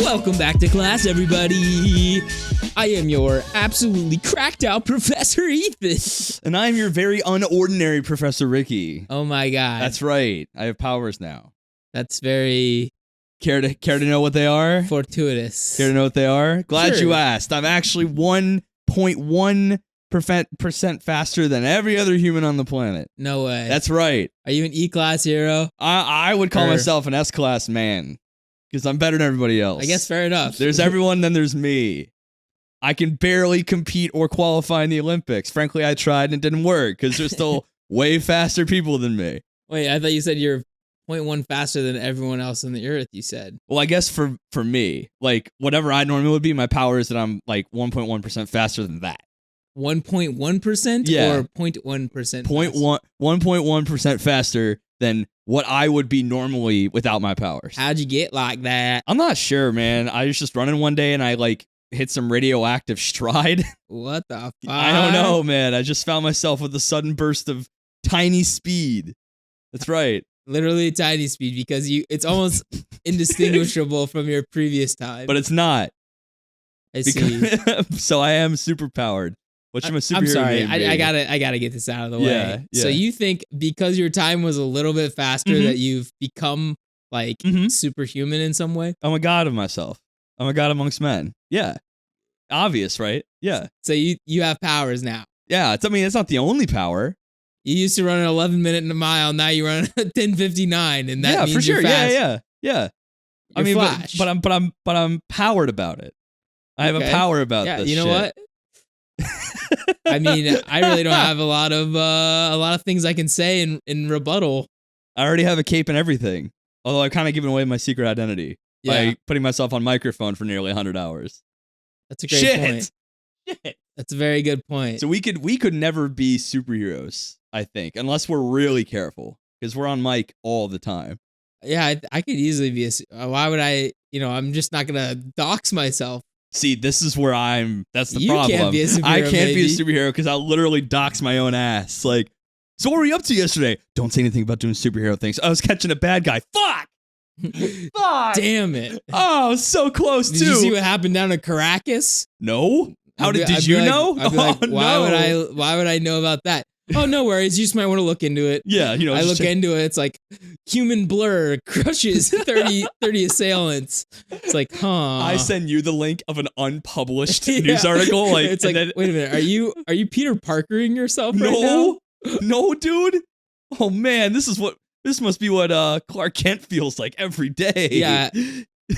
Welcome back to class, everybody. I am your absolutely cracked out Professor Ethan. And I'm your very unordinary Professor Ricky. Oh my god. That's right. I have powers now. That's very Care to know what they are? fortuitous. Care to know what they are? Glad Sure. you asked. I'm actually 1.1% faster than every other human on the planet. No way. That's right. Are you an E-class hero? I would call Or- myself an S-class man because I'm better than everybody else. I guess fair enough. There's everyone, then there's me. I can barely compete or qualify in the Olympics. Frankly, I tried and it didn't work because there's still way faster people than me. Wait, I thought you said you're 0.1 faster than everyone else on the earth, you said. Well, I guess for me, like whatever I normally would be, my power is that I'm like 1.1% faster than that. 1.1% Yeah. or 0.1%? 1.1% faster than what I would be normally without my powers. How'd you get like that? I'm not sure, man. I was just running one day and I like hit some radioactive stride. What the fuck? I don't know, man. I just found myself with a sudden burst of tiny speed. That's right. Literally tiny speed because it's almost indistinguishable from your previous time. But it's not. I see. So I am superpowered. Which I'm a superhero. I'm sorry. name, I baby. gotta get this out of the Yeah, way. yeah. So you think because your time was a little bit faster Mhm. that you've become like Mhm. superhuman in some way? I'm a god of myself. I'm a god amongst men. Yeah. Obvious, right? Yeah. So you have powers now. Yeah. It's not the only power. You used to run an 11-minute in a mile. Now you run a 10:59, and that Yeah, means for sure. you're fast. Yeah. I You're mean, Flash. but I'm powered about it. I have a Okay. power about Yeah, this you know shit. what? I mean, I really don't have a lot of things I can say in rebuttal. I already have a cape and everything. Although I've kind of given away my secret identity Yeah, by putting myself on microphone for nearly 100 hours. that's a great Shit. point. Shit. That's a very good point. So we could never be superheroes, I think, unless we're really careful because we're on mic all the time. Yeah, I could easily be why would I, I'm just not going to dox myself. See, this is where that's the You problem. can't be a superhero, I can't be a baby. superhero because I'll literally dox my own ass. Like, so what were you up to yesterday? Don't say anything about doing superhero things. I was catching a bad guy. Fuck! Fuck! Damn it. Oh, so close, Did too. you see what happened down in Caracas? No? How did I'd be you like- know? I'd be like, Oh, why no. would I know about that? Oh, no worries. You just might want to look into it. Yeah, I just look check- into it. It's like human blur crushes 30 assailants. It's like, huh? I send you the link of an unpublished Yeah. news article. Like, it's like, and then- wait a minute. Are you Peter Parkering yourself right now? no, no, dude. Oh man, this must be what Clark Kent feels like every day. Yeah.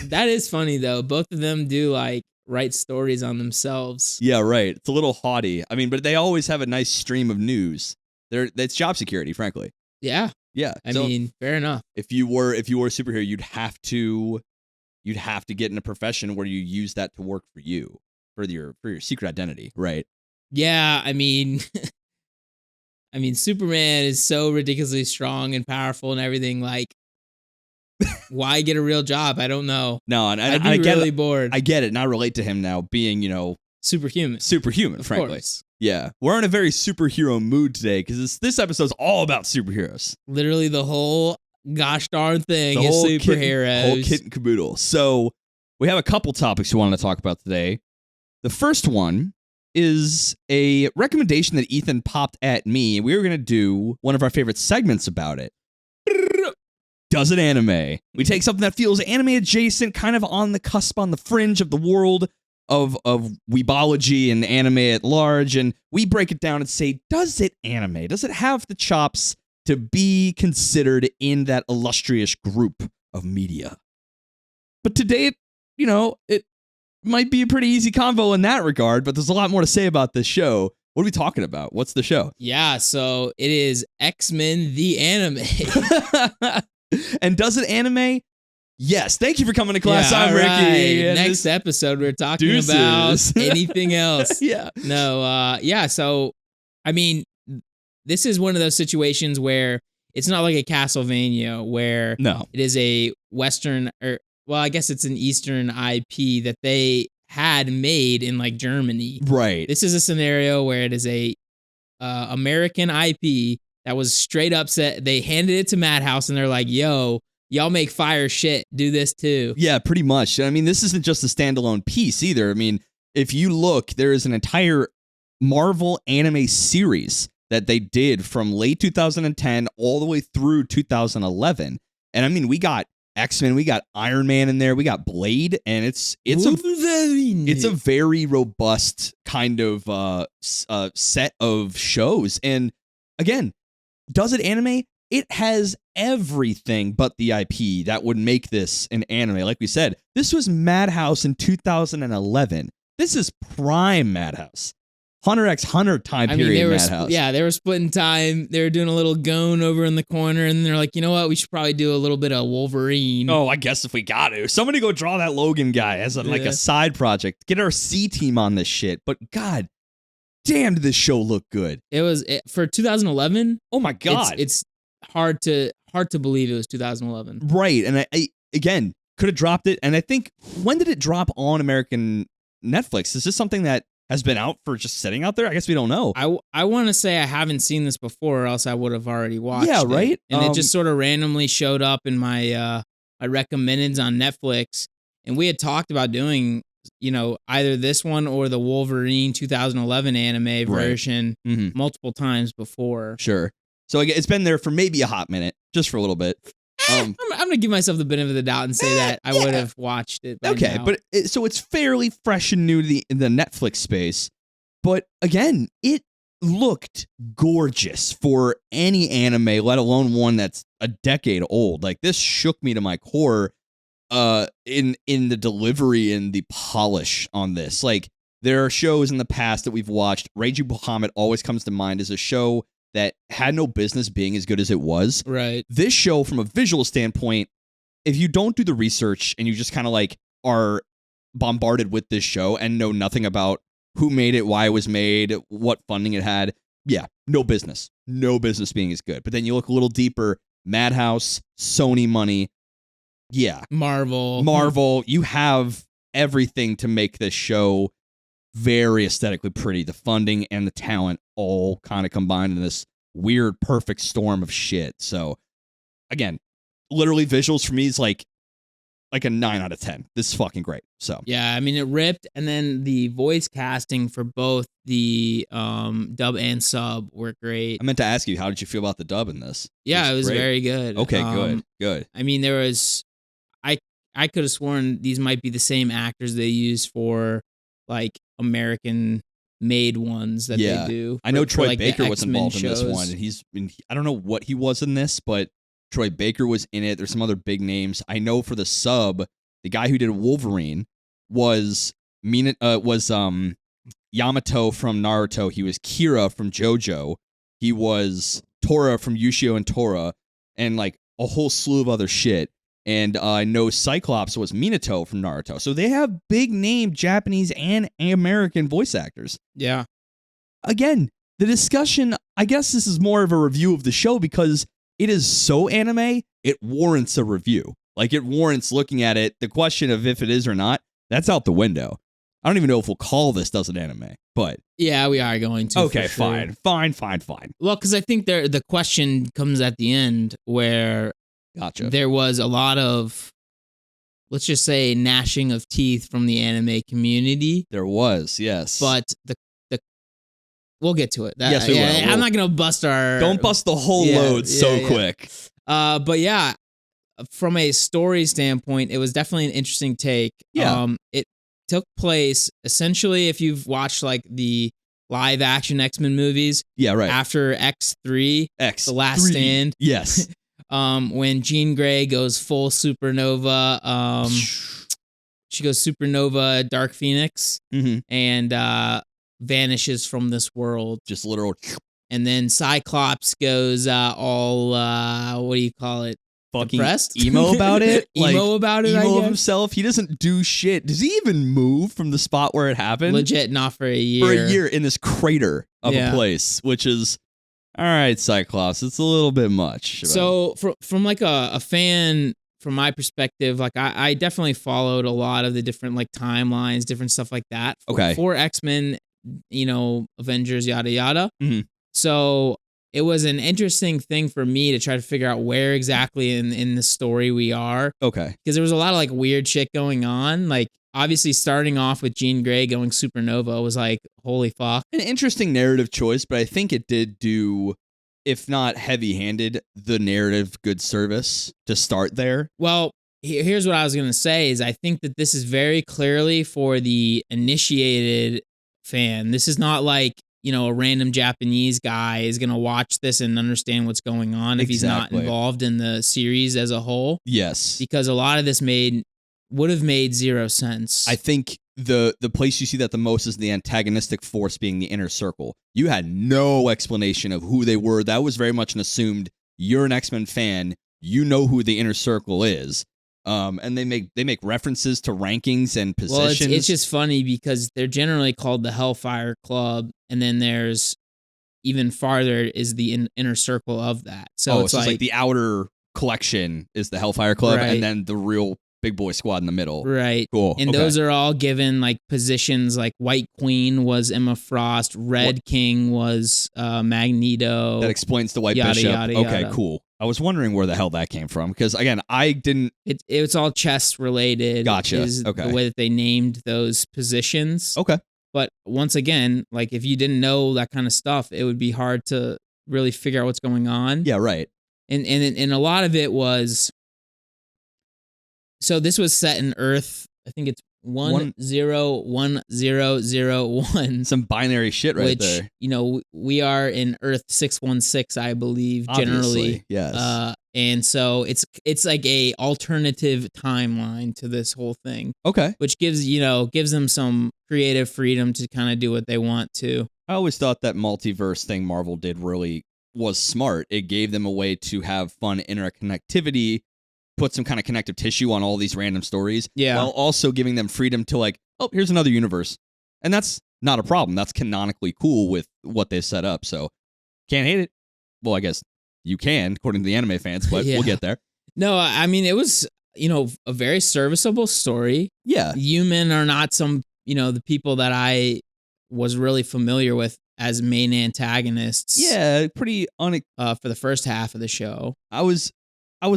That is funny though. Both of them do like write stories on themselves. Yeah, right. It's a little haughty. I mean, but they always have a nice stream of news. It's job security, frankly. Yeah. Yeah. I So mean, fair enough. if you were a superhero, you'd have to get in a profession where you use that to work for you, for your secret identity, right? Yeah, I mean Superman is so ridiculously strong and powerful and everything. Like, why get a real job? I don't know. No, and I'd be I get really it. bored. I get it, and I relate to him now being, Superhuman. superhuman, Of frankly. course. Yeah. We're in a very superhero mood today because this episode's all about superheroes. Literally the whole gosh darn thing The is whole superheroes. whole kit and caboodle. So we have a couple topics we wanted to talk about today. The first one is a recommendation that Ethan popped at me. We were going to do one of our favorite segments about it. Does it anime? We take something that feels anime adjacent, kind of on the cusp, on the fringe of the world of weebology and anime at large, and we break it down and say, does it anime? Does it have the chops to be considered in that illustrious group of media? But today, it might be a pretty easy convo in that regard, but there's a lot more to say about this show. What are we talking about? What's the show? Yeah, so it is X-Men the anime. And does it anime? Yes. Thank you for coming to class. Yeah, I'm all Ricky. right. and Next this- episode, we're talking Deuces. about anything else. Yeah. No, yeah, so, I mean, this is one of those situations where it's not like a Castlevania where No. it is a Western, I guess it's an Eastern IP that they had made in like Germany. Right. This is a scenario where it is a American IP that was straight up set. They handed it to Madhouse and they're like, yo, y'all make fire shit. Do this too. Yeah, pretty much. I mean, this isn't just a standalone piece either. I mean, if you look, there is an entire Marvel anime series that they did from late 2010 all the way through 2011. And I mean, we got X-Men, we got Iron Man in there, we got Blade, and it's a very robust kind of set of shows. And again, does it anime? It has everything but the IP that would make this an anime. Like we said, this was Madhouse in 2011. This is prime Madhouse. Hunter x Hunter time period Madhouse. They were splitting time. They were doing a little Gon over in the corner, and they're like, you know what? We should probably do a little bit of Wolverine. Oh, I guess if we got to. Somebody go draw that Logan guy as like a side project. Get our C team on this shit. But God damn, did this show look good. For 2011. Oh my God. It's hard to believe it was 2011. Right. And I again, could have dropped it. And I think, when did it drop on American Netflix? Is this something that has been out for just sitting out there? I guess we don't know. I want to say I haven't seen this before, or else I would have already watched it. Yeah, right? And it just sort of randomly showed up in my my recommendeds on Netflix. And we had talked about doing, either this one or the Wolverine 2011 anime version multiple times before. Sure. So it's been there for maybe a hot minute, just for a little bit. I'm going to give myself the benefit of the doubt and say that I would have watched it by now. But so it's fairly fresh and new to the Netflix space. But again, it looked gorgeous for any anime, let alone one that's a decade old. Like, this shook me to my core in the delivery and the polish on this. Like, there are shows in the past that we've watched. Reiji Muhammad always comes to mind as a show that had no business being as good as it was. Right. This show, from a visual standpoint, if you don't do the research and you just kind of like are bombarded with this show and know nothing about who made it, why it was made, what funding it had, yeah, no business being as good. But then you look a little deeper, Madhouse, Sony money, yeah, Marvel, you have everything to make this show very aesthetically pretty. The funding and the talent all kind of combined in this weird, perfect storm of shit. So, again, literally visuals for me is like a 9 out of 10. This is fucking great. So yeah, I mean, it ripped, and then the voice casting for both the dub and sub were great. I meant to ask you, how did you feel about the dub in this? Yeah, it was very good. Okay, good. I mean, there was, I could have sworn these might be the same actors they use for like American made ones that they do. I know Troy Baker was involved in this one, and I don't know what he was in this, but Troy Baker was in it. There's some other big names. I know for the sub, the guy who did Wolverine was Yamato from Naruto. He was Kira from JoJo. He was Tora from Yushio and Tora, and like a whole slew of other shit. And I know Cyclops was Minato from Naruto. So they have big name Japanese and American voice actors. Yeah. Again, the discussion, I guess this is more of a review of the show because it is so anime, it warrants a review. Like, it warrants looking at it. The question of if it is or not, that's out the window. I don't even know if we'll call this Does It Anime, but... Yeah, we are going to. Okay, sure. Fine. Well, because I think the question comes at the end where... Gotcha. There was a lot of, let's just say, gnashing of teeth from the anime community. There was, yes. But the we'll get to it. Yes, we will. I'm not going to bust our... Don't bust the whole load so quick. But yeah, from a story standpoint, it was definitely an interesting take. Yeah. It took place, essentially, if you've watched like the live action X-Men movies. Yeah, right. After X3, The Last Stand. Yes. When Jean Grey goes full supernova, she goes supernova Dark Phoenix and vanishes from this world. Just literal. And then Cyclops goes all, what do you call it? Fucking depressed? Emo about it? Emo about it, I Emo of guess. himself. He doesn't do shit. Does he even move from the spot where it happened? Legit, not for a year. For a year in this crater of a place, which is... All right, Cyclops, it's a little bit much. So from like a fan, from my perspective, like I definitely followed a lot of the different like timelines, different stuff like that. For X-Men, Avengers, yada yada. Mm-hmm. So it was an interesting thing for me to try to figure out where exactly in the story we are. Okay. Because there was a lot of like weird shit going on. Like obviously starting off with Jean Grey going supernova was like, holy fuck. An interesting narrative choice, but I think it did do, if not heavy-handed, the narrative good service to start there. Well, here's what I was going to say is I think that this is very clearly for the initiated fan. This is not like, you know, a random Japanese guy is going to watch this and understand what's going on if he's not involved in the series as a whole. Yes. Because a lot of this would have made zero sense. I think the place you see that the most is the antagonistic force being the inner circle. You had no explanation of who they were. That was very much an assumed, you're an X-Men fan, you know who the inner circle is. And they make references to rankings and positions. Well, it's just funny because they're generally called the Hellfire Club, and then there's even farther is the inner circle of that. So it's like the outer collection is the Hellfire Club, right. And then the real big boy squad in the middle. Right. Cool. And those are all given like positions. Like White Queen was Emma Frost, Red King was Magneto. That explains the White yada, Bishop. Yada, okay, yada. Cool. I was wondering where the hell that came from because again, I didn't. It's all chess related. Gotcha. Okay. The way that they named those positions. Okay. But once again, like if you didn't know that kind of stuff, it would be hard to really figure out what's going on. Yeah. Right. And a lot of it was. So this was set in Earth. I think it's 101001. Some binary shit right there. Which, you know, we are in Earth 616, I believe, Obviously, generally. yes. And so it's like a alternative timeline to this whole thing. Okay. Which gives them some creative freedom to kind of do what they want to. I always thought that multiverse thing Marvel did really was smart. It gave them a way to have fun interconnectivity, put some kind of connective tissue on all these random stories, while also giving them freedom to like, oh, here's another universe. And that's not a problem. That's canonically cool with what they set up. So can't hate it. Well, I guess you can, according to the anime fans, but we'll get there. No, I mean, it was, a very serviceable story. Yeah. Human are not some, the people that I was really familiar with as main antagonists. Yeah, pretty for the first half of the show. I was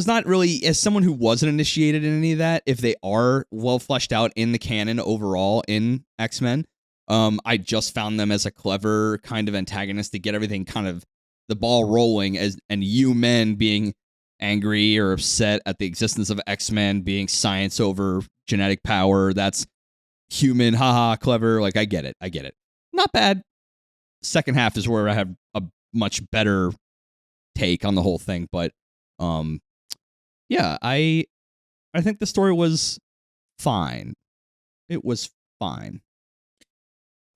not really, as someone who wasn't initiated in any of that, if they are well fleshed out in the canon overall in X-Men, I just found them as a clever kind of antagonist to get everything kind of the ball rolling, and you men being angry or upset at the existence of X-Men being science over genetic power. That's human, haha, clever. Like, I get it. Not bad. Second half is where I have a much better take on the whole thing, but yeah, I think the story was fine. It was fine.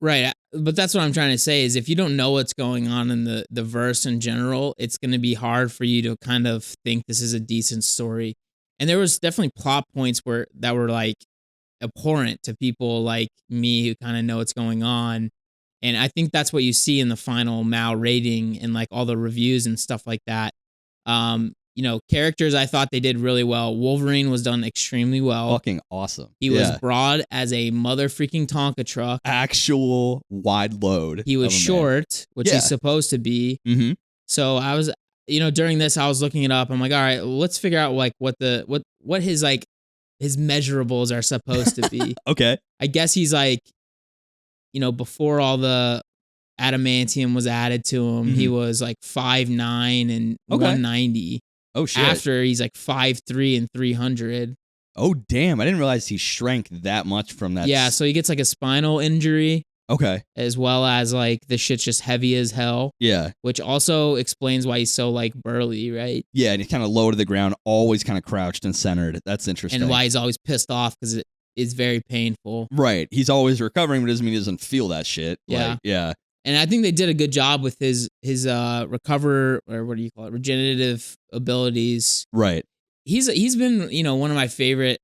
Right. But that's what I'm trying to say is if you don't know what's going on in the verse in general, it's going to be hard for you to kind of think this is a decent story. And there was definitely plot points that were like abhorrent to people like me who kind of know what's going on. And I think that's what you see in the final Mao rating and like all the reviews and stuff like that. Characters I thought they did really well. Wolverine was done extremely well. Fucking awesome. He was broad as a mother freaking Tonka truck. Actual wide load. He was short, which he's supposed to be. Mm-hmm. So I was, during this, I was looking it up. I'm like, all right, let's figure out like what his like his measurables are supposed to be. Okay. I guess he's like, before all the adamantium was added to him, he was like 5'9" and 190. Oh shit. After he's like 5'3" and 300. Oh damn, I didn't realize he shrank that much from that. Yeah, so he gets like a spinal injury. Okay. As well as like the shit's just heavy as hell. Yeah. Which also explains why he's so like burly, right? Yeah, and he's kind of low to the ground, always kind of crouched and centered. That's interesting. And why he's always pissed off because it is very painful. Right. He's always recovering, but doesn't mean he doesn't feel that shit. Yeah. Like, yeah. And I think they did a good job with his regenerative abilities. Right. He's been, one of my favorite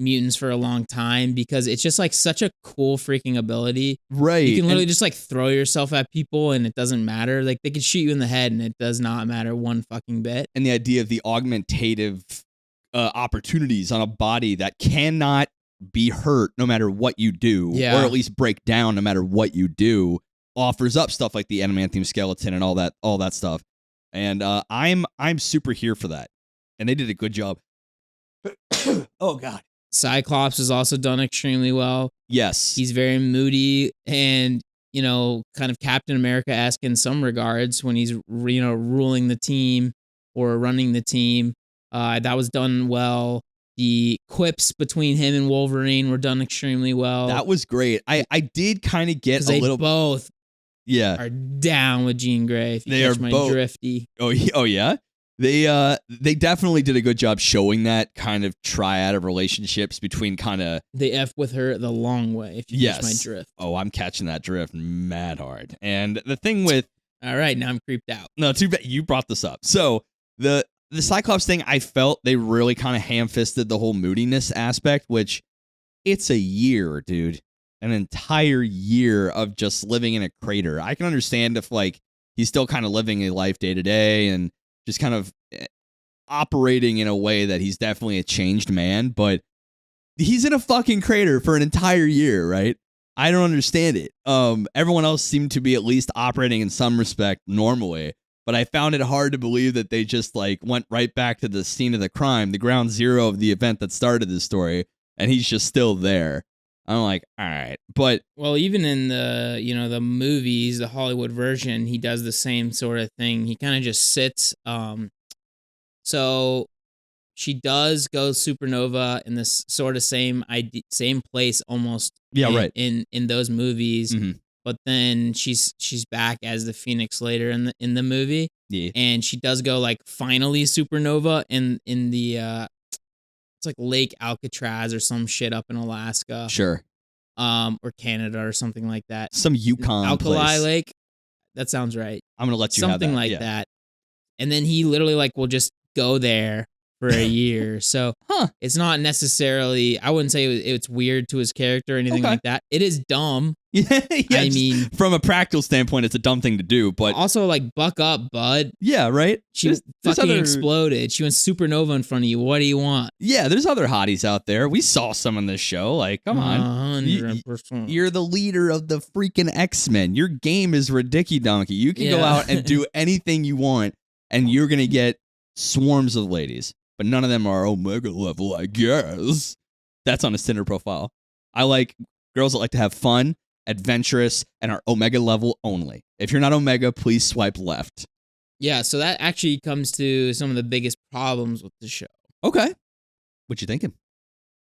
mutants for a long time because it's just like such a cool freaking ability. Right. You can literally just like throw yourself at people and it doesn't matter. Like they could shoot you in the head and it does not matter one fucking bit. And the idea of the augmentative opportunities on a body that cannot be hurt no matter what you do, or at least break down no matter what you do, offers up stuff like the adamantium skeleton and all that stuff. And I'm super here for that. And they did a good job. Oh God. Cyclops is also done extremely well. Yes. He's very moody and, kind of Captain America-esque in some regards when he's, ruling the team or running the team. That was done well. The quips between him and Wolverine were done extremely well. That was great. I did kind of get a little. They both are down with Jean Grey. If you they catch are my both drifty. Oh yeah. They definitely did a good job showing that kind of triad of relationships between kind of. They F with her the long way. If you catch my drift. Oh, I'm catching that drift mad hard. And the thing with. All right, now I'm creeped out. No, too bad you brought this up. So the Cyclops thing, I felt they really kind of ham-fisted the whole moodiness aspect, which it's a year, dude. An entire year of just living in a crater. I can understand if he's still kind of living a life day to day and just kind of operating in a way that he's definitely a changed man, but he's in a fucking crater for an entire year, right? I don't understand it. Everyone else seemed to be at least operating in some respect normally. But I found it hard to believe that they just went right back to the scene of the crime, the ground zero of the event that started this story, and he's just still there. I'm like, all right, but even in the the movies, the Hollywood version, he does the same sort of thing. He kind of just sits. So she does go supernova in this sort of same place almost. Yeah, right. In those movies. Mm-hmm. But then she's back as the Phoenix later in the movie. Yeah. And she does go finally supernova in the it's Lake Alcatraz or some shit up in Alaska. Sure. Or Canada or something like that. Some Yukon Alkali place. Lake. That sounds right. I'm going to let you something have that. Like that. And then he literally will just go there for a year. So it's not necessarily, I wouldn't say it's weird to his character or anything like that. It is dumb. Yeah, I mean, from a practical standpoint, it's a dumb thing to do, but also buck up, bud. Yeah, right. She fucking exploded. She went supernova in front of you. What do you want? Yeah, there's other hotties out there. We saw some on this show. Come on, 100%. You're the leader of the freaking X-Men. Your game is ridiculous, donkey. You can go out and do anything you want, and you're gonna get swarms of ladies, but none of them are Omega level, I guess. That's on his Tinder profile. I like girls that like to have fun, adventurous, and are Omega level only. If you're not Omega, please swipe left. Yeah, so that actually comes to some of the biggest problems with the show. Okay. What you thinking?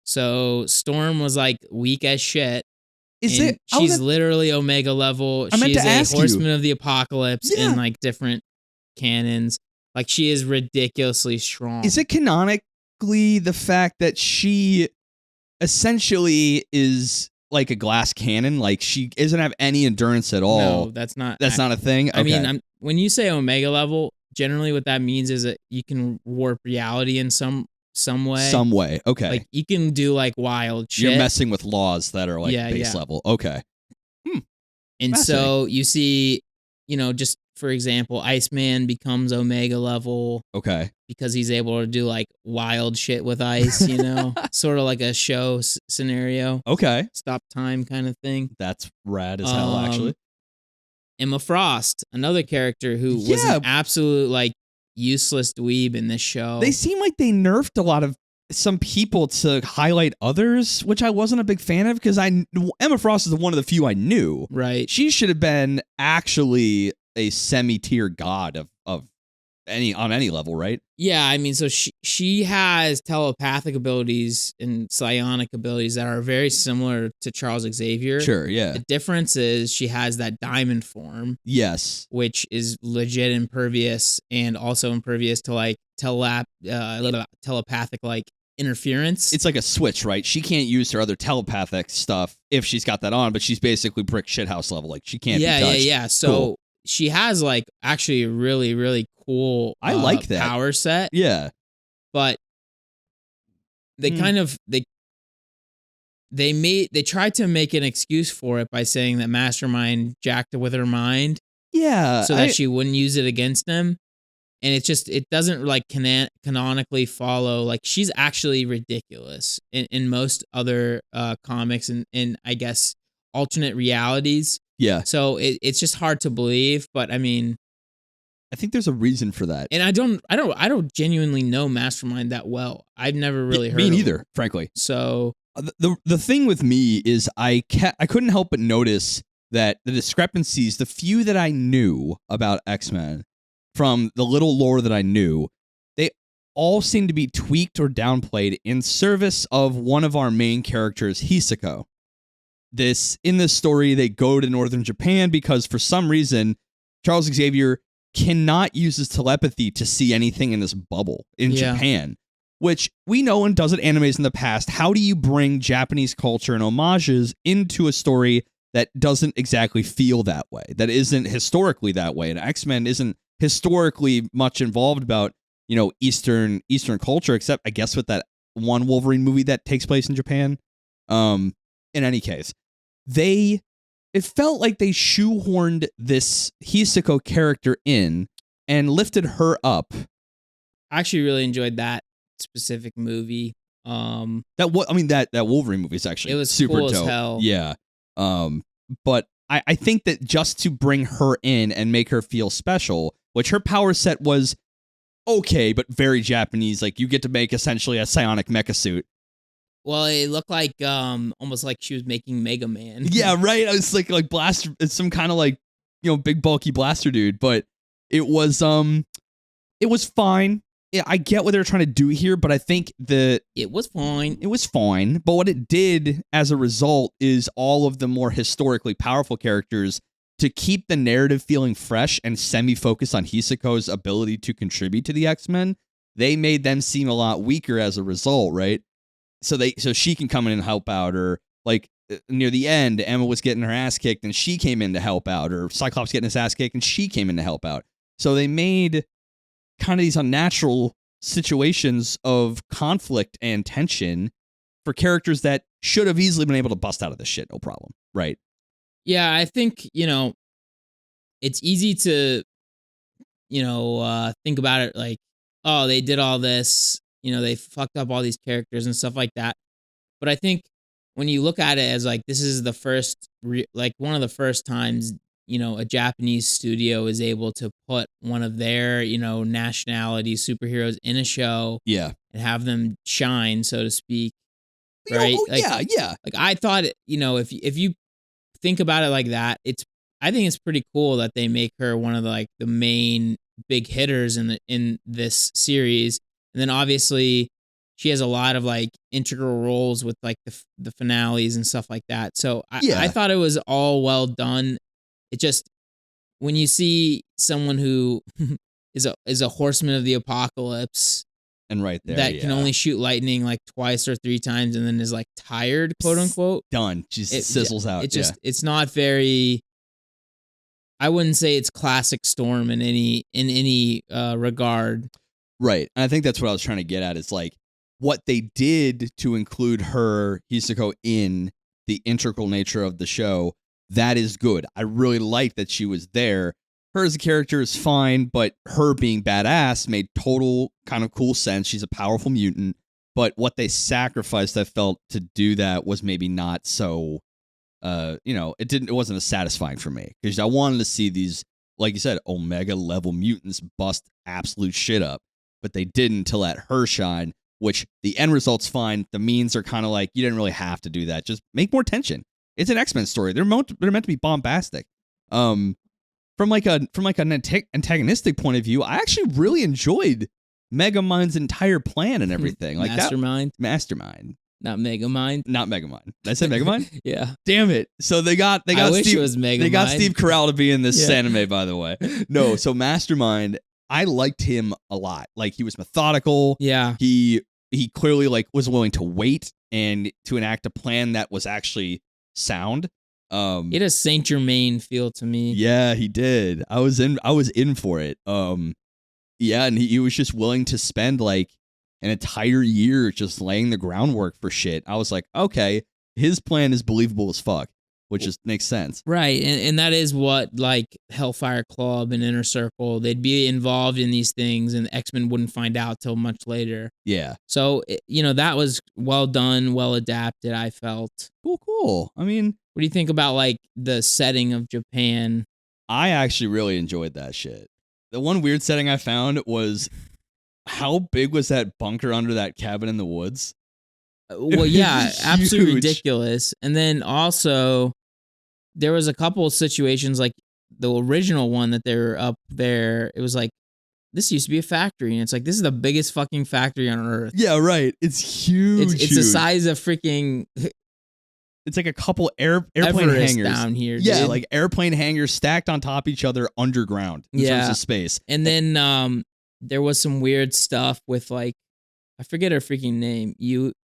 So Storm was weak as shit. She's literally Omega level. She's a Horseman of the Apocalypse in different canons. She is ridiculously strong. Is it canonically the fact that she essentially is a glass cannon? She doesn't have any endurance at all? No, that's not. That's not a thing? I mean, when you say Omega level, generally what that means is that you can warp reality in some way. Some way, okay. You can do wild shit. You're messing with laws that are base level. Okay. And so you see, just for example, Iceman becomes Omega level. Okay. Because he's able to do wild shit with ice, sort of like a show scenario. Okay. Stop time kind of thing. That's rad as hell, actually. Emma Frost, another character who was an absolute useless dweeb in this show. They seem like they nerfed a lot of some people to highlight others, which I wasn't a big fan of because Emma Frost is one of the few I knew. Right. She should have been actually a semi-tier god of on any level, right? Yeah, I mean, so she has telepathic abilities and psionic abilities that are very similar to Charles Xavier. Sure, yeah. The difference is she has that diamond form. Yes. Which is legit impervious and also impervious to telepathic interference. It's like a switch, right? She can't use her other telepathic stuff if she's got that on, but she's basically brick shithouse level. She can't be touched. Yeah. So cool. She has actually a really, really cool I like that power set. Yeah. But they kind of they tried to make an excuse for it by saying that Mastermind jacked it with her mind. Yeah. So that she wouldn't use it against them. And it doesn't canonically follow. She's actually ridiculous in most other comics and I guess alternate realities. Yeah. So it's just hard to believe, but I mean, I think there's a reason for that. And I don't genuinely know Mastermind that well. I've never really heard me of neither, him. frankly. So the thing with me is I couldn't help but notice that the discrepancies, the few that I knew about X-Men from the little lore that I knew, they all seem to be tweaked or downplayed in service of one of our main characters, Hisako. In this story, they go to northern Japan because for some reason, Charles Xavier cannot use his telepathy to see anything in this bubble in Japan, which we know in dozen animes in the past. How do you bring Japanese culture and homages into a story that doesn't exactly feel that way, that isn't historically that way? And X-Men isn't historically much involved about, Eastern culture, except I guess with that one Wolverine movie that takes place in Japan. In any case, it felt like they shoehorned this Hisako character in and lifted her up. I actually really enjoyed that specific movie. That Wolverine movie is actually it was super cool dope. as hell. Yeah. But I think that just to bring her in and make her feel special, which her power set was okay, but very Japanese. Like you get to make essentially a psionic mecha suit. Well, it looked like almost like she was making Mega Man. Yeah, right. It's like blaster. It's some kind of like big bulky blaster dude. But it was fine. I get what they're trying to do here, but I think it was fine. It was fine. But what it did as a result is all of the more historically powerful characters, to keep the narrative feeling fresh and semi-focused on Hisako's ability to contribute to the X-Men, they made them seem a lot weaker as a result, right? So she can come in and help out, or like near the end, Emma was getting her ass kicked and she came in to help out, or Cyclops getting his ass kicked and she came in to help out. So they made kind of these unnatural situations of conflict and tension for characters that should have easily been able to bust out of this shit, no problem, right? Yeah, I think, it's easy to, think about it like, oh, they did all this, they fucked up all these characters and stuff like that. But I think when you look at it as like, this is the first, one of the first times, a Japanese studio is able to put one of their, nationality superheroes in a show. Yeah. And have them shine, so to speak. Right? Yeah. Like I thought, if you think about it like that, I think it's pretty cool that they make her one of the main big hitters in this series. And then obviously she has a lot of integral roles with the finales and stuff like that. So I thought it was all well done. It just, when you see someone who is a horseman of the apocalypse, and right there, that can only shoot lightning twice or three times, and then is tired, quote unquote. Done. Just sizzles out. It's not very. I wouldn't say it's classic Storm in any regard. Right, and I think that's what I was trying to get at. Is what they did to include her, Hisako, in the integral nature of the show. That is good. I really like that she was there. Her as a character is fine, but her being badass made total kind of cool sense. She's a powerful mutant, but what they sacrificed, I felt, to do that was maybe not so, it wasn't as satisfying for me, because I wanted to see these, like you said, Omega level mutants bust absolute shit up, but they didn't to let her shine, which the end result's fine. The means are kind of you didn't really have to do that. Just make more tension. It's an X-Men story. They're meant to be bombastic. From an antagonistic point of view, I actually really enjoyed Megamind's entire plan and everything. Mastermind? Mastermind. Not Megamind? Not Megamind. Did I say Megamind? Yeah. Damn it. So they got I wish Steve, it was Megamind. They got Steve Carell to be in this anime, by the way. No, so Mastermind, I liked him a lot. He was methodical. Yeah. He clearly was willing to wait and to enact a plan that was actually sound. It had a Saint Germain feel to me. Yeah, he did. I was in for it. Yeah, and he was just willing to spend an entire year just laying the groundwork for shit. I was like, okay, his plan is believable as fuck, which just makes sense. Right, and that is what Hellfire Club and Inner Circle, they'd be involved in these things, and the X-Men wouldn't find out till much later. Yeah. So, that was well done, well adapted, I felt. Cool. I mean, what do you think about the setting of Japan? I actually really enjoyed that shit. The one weird setting I found was how big was that bunker under that cabin in the woods? Well, yeah, absolutely Huge. ridiculous. And then also, there was a couple of situations like the original one that they were up there. It was like, this used to be a factory, and it's like, this is the biggest fucking factory on Earth. Yeah, right. It's huge. It's the size of freaking. It's like a couple airplane Everest hangars down here. Yeah, dude. like airplane hangars stacked on top of each other underground in terms of space. And then there was some weird stuff with like, I forget her freaking name.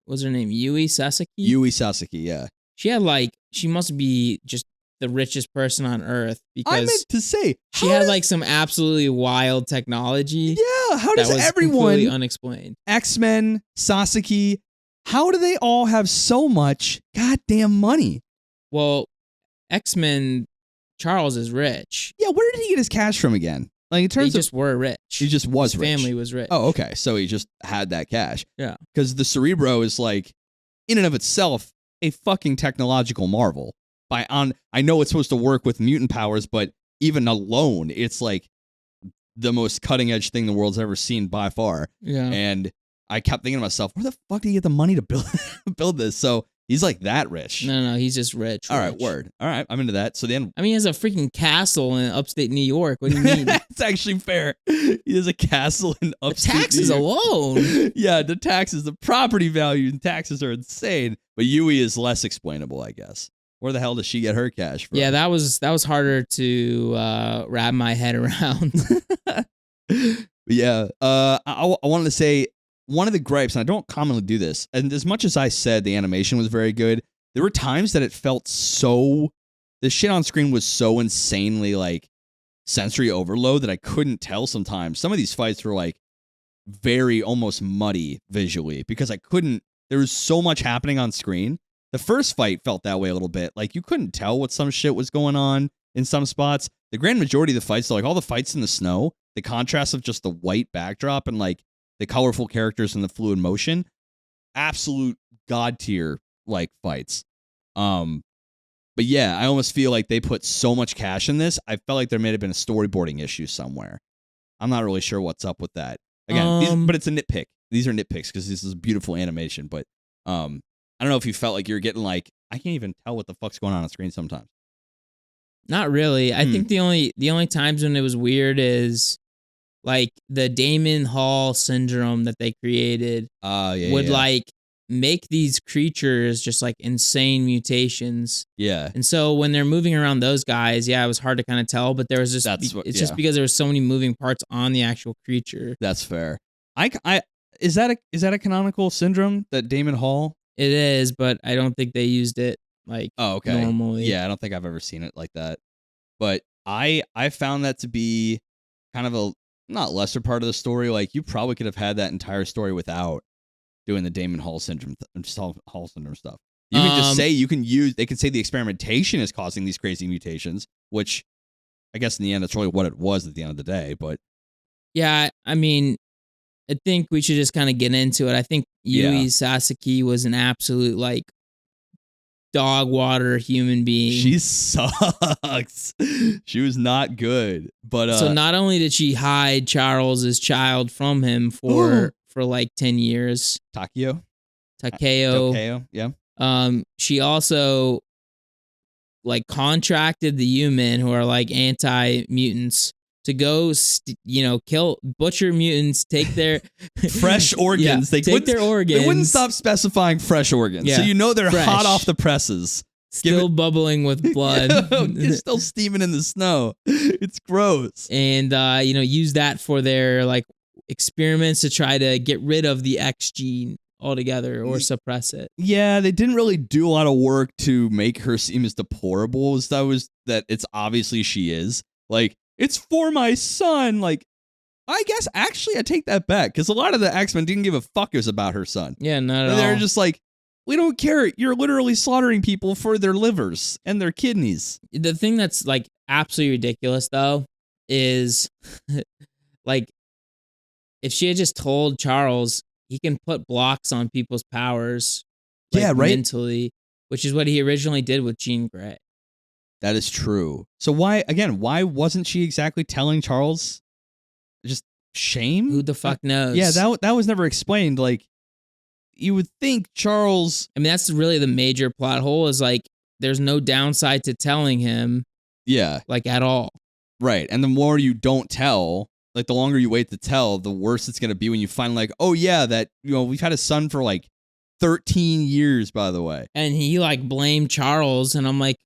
What's her name? Yui Sasaki? Yui Sasaki, yeah. She had like, she must be just the richest person on Earth because I meant to say she had like some absolutely wild technology. Yeah, how does that was everyone completely unexplained? X-Men, Sasaki, how do they all have so much goddamn money? Well, X-Men Charles is rich. Yeah, where did he get his cash from again? Like in terms They just were rich. he just was His rich. family was rich. Oh, okay. So he just had that cash. Yeah. Because the Cerebro is like, in and of itself, a fucking technological marvel. I know it's supposed to work with mutant powers, but even alone, it's like the most cutting edge thing the world's ever seen by far. Yeah. And I kept thinking to myself, where the fuck did he get the money to build this? So he's like that rich. No, he's just rich. All right, word. All right, I'm into that. So then, I mean, he has a freaking castle in upstate New York. What do you mean? that's actually fair. He has a castle in The upstate taxes New York. alone. Yeah, the taxes, the property value and taxes are insane. But Yui is less explainable, I guess. Where the hell does she get her cash from? Yeah, that was harder to wrap my head around. Yeah, I wanted to say one of the gripes, and I don't commonly do this, and as much as I said the animation was very good, there were times that it felt so, the shit on screen was so insanely like sensory overload that I couldn't tell sometimes. Some of these fights were like very almost muddy visually because there was so much happening on screen. The first fight felt that way a little bit. Like you couldn't tell what some shit was going on in some spots. The grand majority of the fights, like all the fights in the snow, the contrast of just the white backdrop and like the colorful characters and the fluid motion, absolute god tier like fights. But yeah, I almost feel like they put so much cash in this. I felt like there may have been a storyboarding issue somewhere. I'm not really sure what's up with that. Again, but it's a nitpick. These are nitpicks because this is beautiful animation. But I don't know if you felt like you're getting like, I can't even tell what the fuck's going on screen sometimes. Not really. I think the only times when it was weird is like the Damon Hall syndrome that they created would like make these creatures just like insane mutations. Yeah. And so when they're moving around those guys, it was hard to kind of tell, but there was just just because there was so many moving parts on the actual creature. That's fair. Is that a canonical syndrome that Damon Hall? It is, but I don't think they used it like normally. Yeah, I don't think I've ever seen it like that. But I found that to be kind of a not lesser part of the story. Like you probably could have had that entire story without doing the Damon Hall syndrome Hall syndrome stuff. You can just say they can say the experimentation is causing these crazy mutations, which I guess in the end that's really what it was at the end of the day. But yeah, I mean, I think we should just kind of get into it. I think Yui Sasaki was an absolute like dog water human being. She sucks. She was not good. But so not only did she hide Charles's child from him for like 10 years. Takeo, yeah. She also like contracted the human who are like anti-mutants to go, butcher mutants, take their fresh organs. They take their organs. They wouldn't stop specifying fresh organs. Yeah. So they're fresh. Hot off the presses. Still bubbling with blood. It's still steaming in the snow. It's gross. And, use that for their like experiments to try to get rid of the X gene altogether or suppress it. Yeah, they didn't really do a lot of work to make her seem as deplorable as that it's obviously she is. Like, it's for my son. Like, I guess actually I take that back because a lot of the X-Men didn't give a fuck about her son. Yeah, not at all. They're just like, we don't care. You're literally slaughtering people for their livers and their kidneys. The thing that's like absolutely ridiculous though is like if she had just told Charles he can put blocks on people's powers, like, mentally, which is what he originally did with Jean Grey. That is true. So why wasn't she exactly telling Charles shame? Who the fuck knows? Yeah, that was never explained. Like, you would think Charles... I mean, that's really the major plot hole is like, there's no downside to telling him. Yeah. Like, at all. Right. And the more you don't tell, like, the longer you wait to tell, the worse it's going to be when you find, like, oh, yeah, that, we've had a son for, like, 13 years, by the way. And he, like, blamed Charles, and I'm like,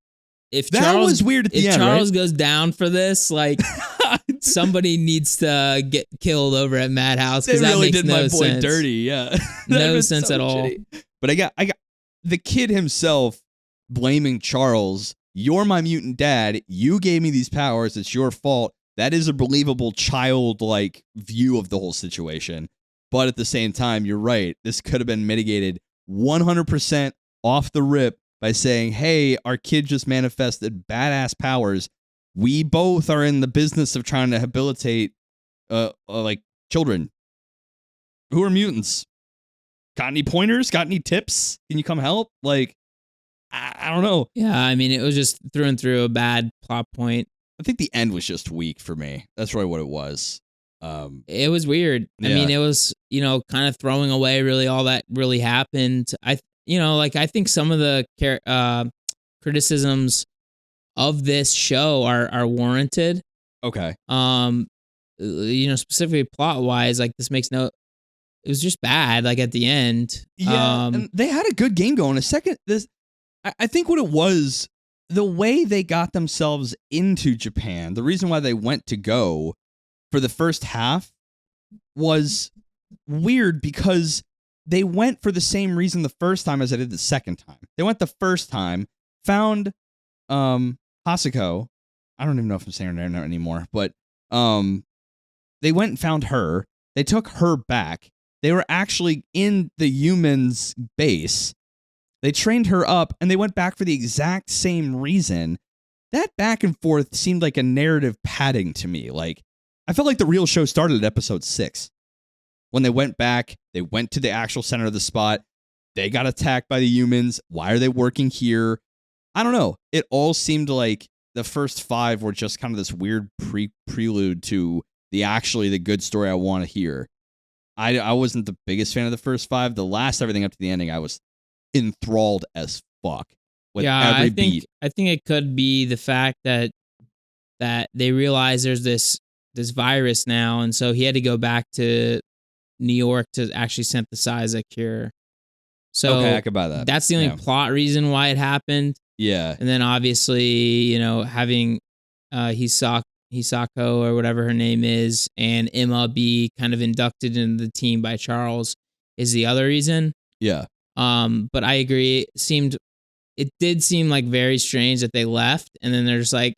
if that Charles was weird at the if end, Charles right? goes down for this, like, somebody needs to get killed over at Madhouse, because that really makes did no my boy sense. dirty, yeah. No sense so at all. shitty. But I got the kid himself blaming Charles. You're my mutant dad. You gave me these powers. It's your fault. That is a believable childlike view of the whole situation. But at the same time, you're right. This could have been mitigated 100% off the rip by saying, hey, our kid just manifested badass powers. We both are in the business of trying to rehabilitate like children who are mutants. Got any pointers? Got any tips? Can you come help? Like, I don't know. Yeah, I mean, it was just through and through a bad plot point. I think the end was just weak for me. That's really what it was. It was weird. Yeah. I mean, it was, kind of throwing away really all that really happened. I think some of the criticisms of this show are warranted. Okay. Specifically plot wise, like this makes no. It was just bad. Like at the end. Yeah, and they had a good game going. I think what it was, the way they got themselves into Japan, the reason why they went to go for the first half was weird because they went for the same reason the first time as I did the second time. They went the first time, found Hasako. I don't even know if I'm saying her name anymore, but they went and found her. They took her back. They were actually in the humans' base. They trained her up, and they went back for the exact same reason. That back and forth seemed like a narrative padding to me. Like, I felt like the real show started at episode 6. When they went back, they went to the actual center of the spot. They got attacked by the humans. Why are they working here? I don't know. It all seemed like the first 5 were just kind of this weird prelude to the good story I want to hear. I wasn't the biggest fan of the first 5. The last everything up to the ending, I was enthralled as fuck with every beat. I think it could be the fact that they realize there's this virus now, and so he had to go back to New York to actually synthesize a cure. So okay, I could buy that. That's the only plot reason why it happened. Yeah. And then obviously, having Hisako or whatever her name is, and Emma be kind of inducted into the team by Charles is the other reason. Yeah. But I agree. It did seem like very strange that they left, and then they're just like,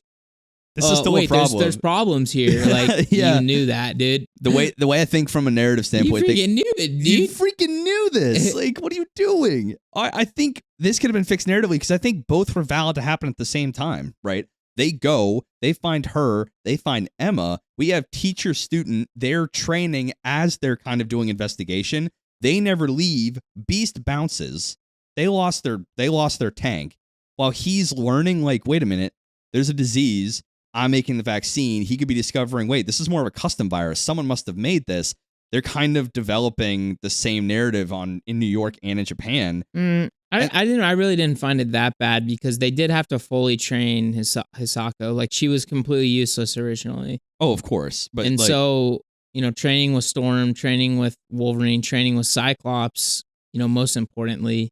this is still a problem. There's problems here. Like, yeah. You knew that, dude. The way I think from a narrative standpoint, you freaking knew it, dude. You freaking knew this. Like, what are you doing? I think this could have been fixed narratively because I think both were valid to happen at the same time, right? They go, they find her, they find Emma. We have teacher student. They're training as they're kind of doing investigation. They never leave. Beast bounces. They lost their tank while he's learning. Like, wait a minute, there's a disease. I'm making the vaccine. He could be discovering, wait, this is more of a custom virus. Someone must have made this. They're kind of developing the same narrative in New York and in Japan. I really didn't find it that bad because they did have to fully train Hisako. Like, she was completely useless originally. Oh, of course. But so, training with Storm, training with Wolverine, training with Cyclops, most importantly,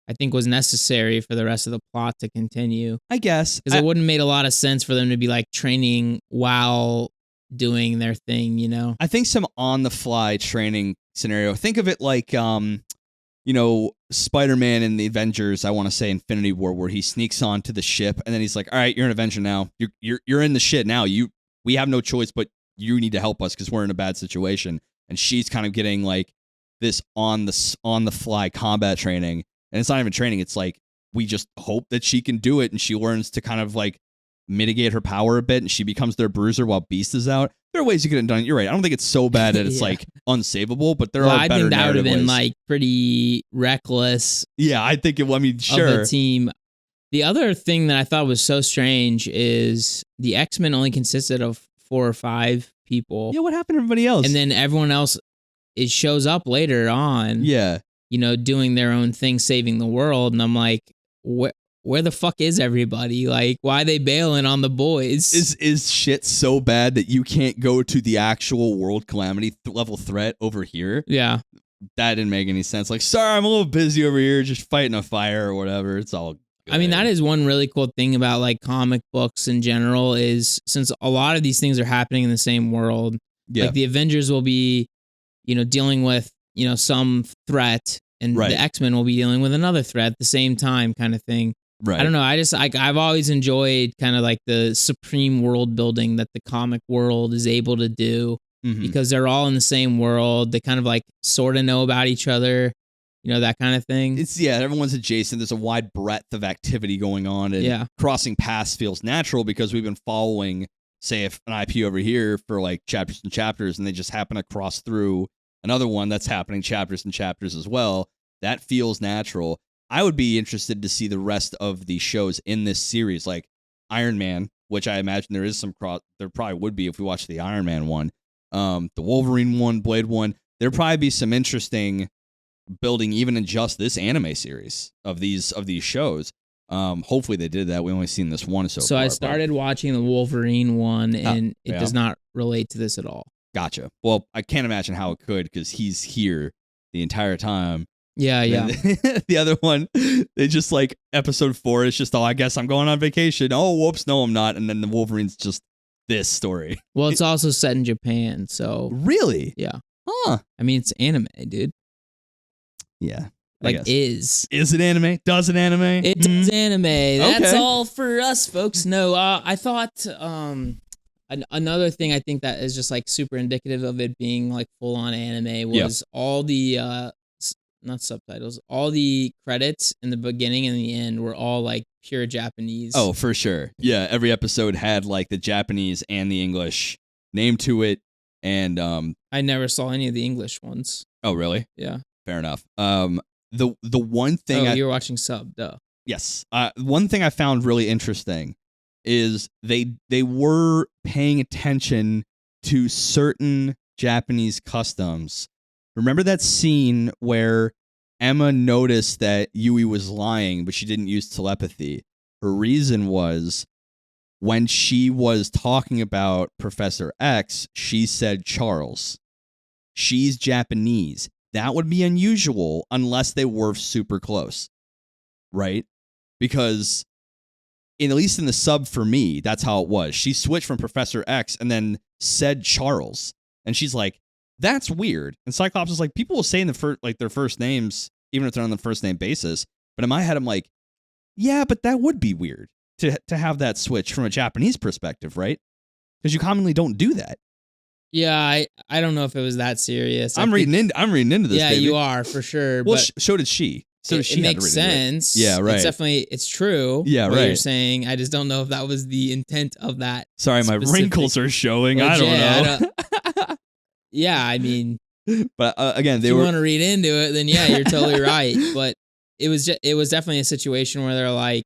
I think was necessary for the rest of the plot to continue. I guess. Because it wouldn't have made a lot of sense for them to be like training while doing their thing, I think some on-the-fly training scenario. Think of it like, Spider-Man in the Avengers, I want to say Infinity War, where he sneaks onto the ship and then he's like, all right, you're an Avenger now. You're in the shit now. We have no choice, but you need to help us because we're in a bad situation. And she's kind of getting like this on the fly combat training. And it's not even training. It's like, we just hope that she can do it. And she learns to kind of like mitigate her power a bit. And she becomes their bruiser while Beast is out. There are ways you could have done it. You're right. I don't think it's so bad that it's like unsavable, but there are better I think that would have been ways. like pretty reckless. Yeah, I think sure. Of the team. The other thing that I thought was so strange is the X-Men only consisted of 4 or 5 people. Yeah, what happened to everybody else? And then everyone else shows up later on. Yeah. Doing their own thing, saving the world. And I'm like, where the fuck is everybody? Like, why are they bailing on the boys? Is shit so bad that you can't go to the actual world calamity level threat over here? Yeah. That didn't make any sense. Like, sorry, I'm a little busy over here just fighting a fire or whatever. It's all good. I mean, that is one really cool thing about like comic books in general is since a lot of these things are happening in the same world, like the Avengers will be, dealing with, some threat and the X-Men will be dealing with another threat at the same time kind of thing. Right. I don't know. I've always enjoyed kind of like the supreme world building that the comic world is able to do because they're all in the same world. They kind of like sort of know about each other, that kind of thing. Everyone's adjacent. There's a wide breadth of activity going on, and crossing paths feels natural because we've been following, say, if an IP over here for like chapters and chapters, and they just happen to cross through another one that's happening chapters and chapters as well. That feels natural. I would be interested to see the rest of the shows in this series, like Iron Man, which I imagine there is some cross. There probably would be if we watch the Iron Man one, the Wolverine one, Blade one. There'd probably be some interesting building even in just this anime series of these shows. Hopefully they did that. We only seen this one so far. So I started watching the Wolverine one, and it does not relate to this at all. Gotcha. Well, I can't imagine how it could because he's here the entire time. Yeah. The other one, they just like episode 4 is just, I guess I'm going on vacation. Oh, whoops, no, I'm not. And then the Wolverine's just this story. Well, it's also set in Japan, so. Really? Yeah. Huh. I mean, it's anime, dude. Yeah. Like, is it anime? Does it anime? It does anime. That's all for us, folks. No, I thought another thing I think that is just like super indicative of it being like full on anime was all the not subtitles, all the credits in the beginning and the end were all like pure Japanese. Oh, for sure. Yeah, every episode had like the Japanese and the English name to it, and I never saw any of the English ones. Oh, really? Yeah. Fair enough. The one thing you're watching sub, duh. Yes. One thing I found really interesting is they were paying attention to certain Japanese customs. Remember that scene where Emma noticed that Yui was lying, but she didn't use telepathy? Her reason was when she was talking about Professor X, she said Charles. She's Japanese. That would be unusual unless they were super close, right? Because at least in the sub for me, that's how it was. She switched from Professor X and then said Charles, and she's like, "That's weird." And Cyclops is like, "People will say in their first names, even if they're on the first name basis." But in my head, I'm like, "Yeah, but that would be weird to have that switch from a Japanese perspective, right? Because you commonly don't do that." Yeah, I don't know if it was that serious. I'm reading into this. Yeah, baby. you are for sure. Well, but so did she. So it makes sense. Yeah, right. It's true. Yeah, what right. You're saying. I just don't know if that was the intent of that. Sorry, my wrinkles are showing. I don't know. Yeah, I mean, but again, if you want to read into it, then yeah, you're totally right. But it was definitely a situation where they're like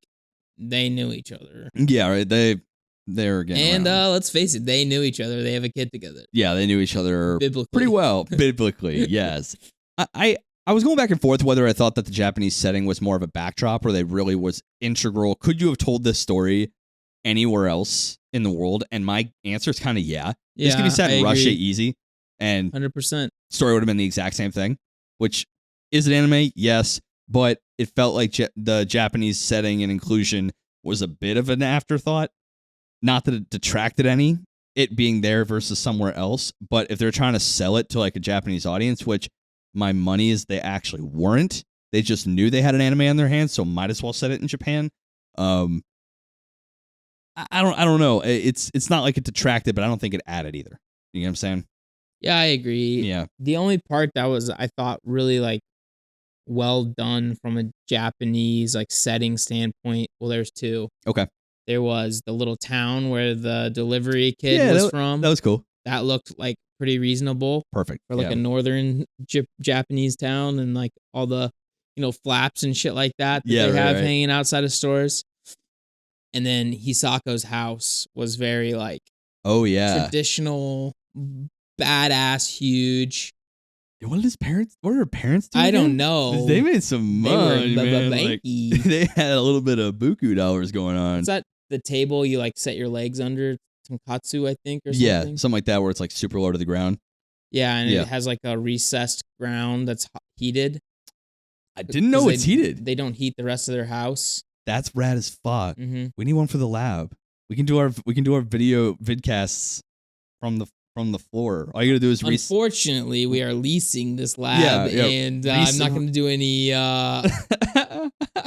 they knew each other. Yeah, right. They're getting and around. Let's face it, they knew each other. They have a kid together. Yeah, they knew each other biblically. Pretty well. Biblically, yes. I was going back and forth whether I thought that the Japanese setting was more of a backdrop or they really was integral. Could you have told this story anywhere else in the world? And my answer is kind of yeah. This could be set in Russia easy, and 100%. Story would have been the exact same thing. Which is it anime? Yes, but it felt like the Japanese setting and inclusion was a bit of an afterthought. Not that it detracted any, it being there versus somewhere else. But if they're trying to sell it to like a Japanese audience, which my money is they actually weren't. They just knew they had an anime on their hands, so might as well set it in Japan. I don't know. It's not like it detracted, but I don't think it added either. You know what I'm saying? Yeah, I agree. Yeah. The only part that was I thought really like well done from a Japanese like setting standpoint. Well, there's two. Okay. There was the little town where the delivery kid was from. That was cool. That looked like pretty reasonable. Perfect. For like a northern Japanese town and like all the, flaps and shit like that they have hanging outside of stores. And then Hisako's house was very like traditional. badass, huge. What are her parents doing? I don't know. They made some money, man. Like, banky. they had a little bit of buku dollars going on. Is that the table you like set your legs under? Tonkatsu, I think, or something. Yeah, something like that, where it's like super low to the ground. Yeah, and it has like a recessed ground that's heated. I didn't know it's heated. They don't heat the rest of their house. That's rad as fuck. Mm-hmm. We need one for the lab. We can do our video vidcasts from the floor. All you gotta do is Unfortunately, we are leasing this lab, and I'm not going to do any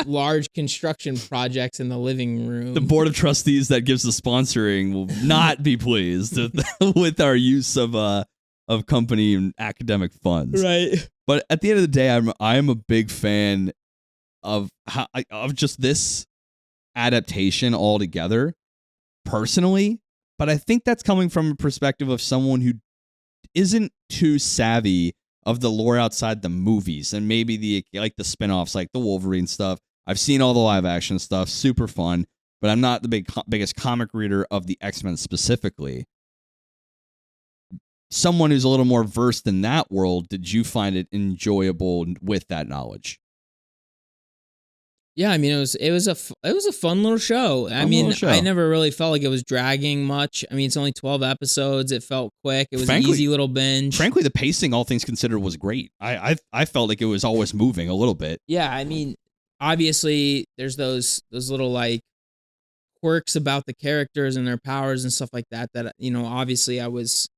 large construction projects in the living room. The board of trustees that gives the sponsoring will not be pleased with our use of company and academic funds. Right. But at the end of the day, I'm a big fan of just this adaptation altogether, personally. But I think that's coming from a perspective of someone who isn't too savvy of the lore outside the movies and maybe the spinoffs, like the Wolverine stuff. I've seen all the live action stuff, super fun, but I'm not the biggest comic reader of the X-Men specifically. Someone who's a little more versed in that world, did you find it enjoyable with that knowledge? Yeah, I mean, it was a fun little show. I never really felt like it was dragging much. I mean, it's only 12 episodes. It felt quick. It was an easy little binge. Frankly, the pacing, all things considered, was great. I felt like it was always moving a little bit. Yeah, I mean, obviously, there's those little like quirks about the characters and their powers and stuff like that. That obviously I was.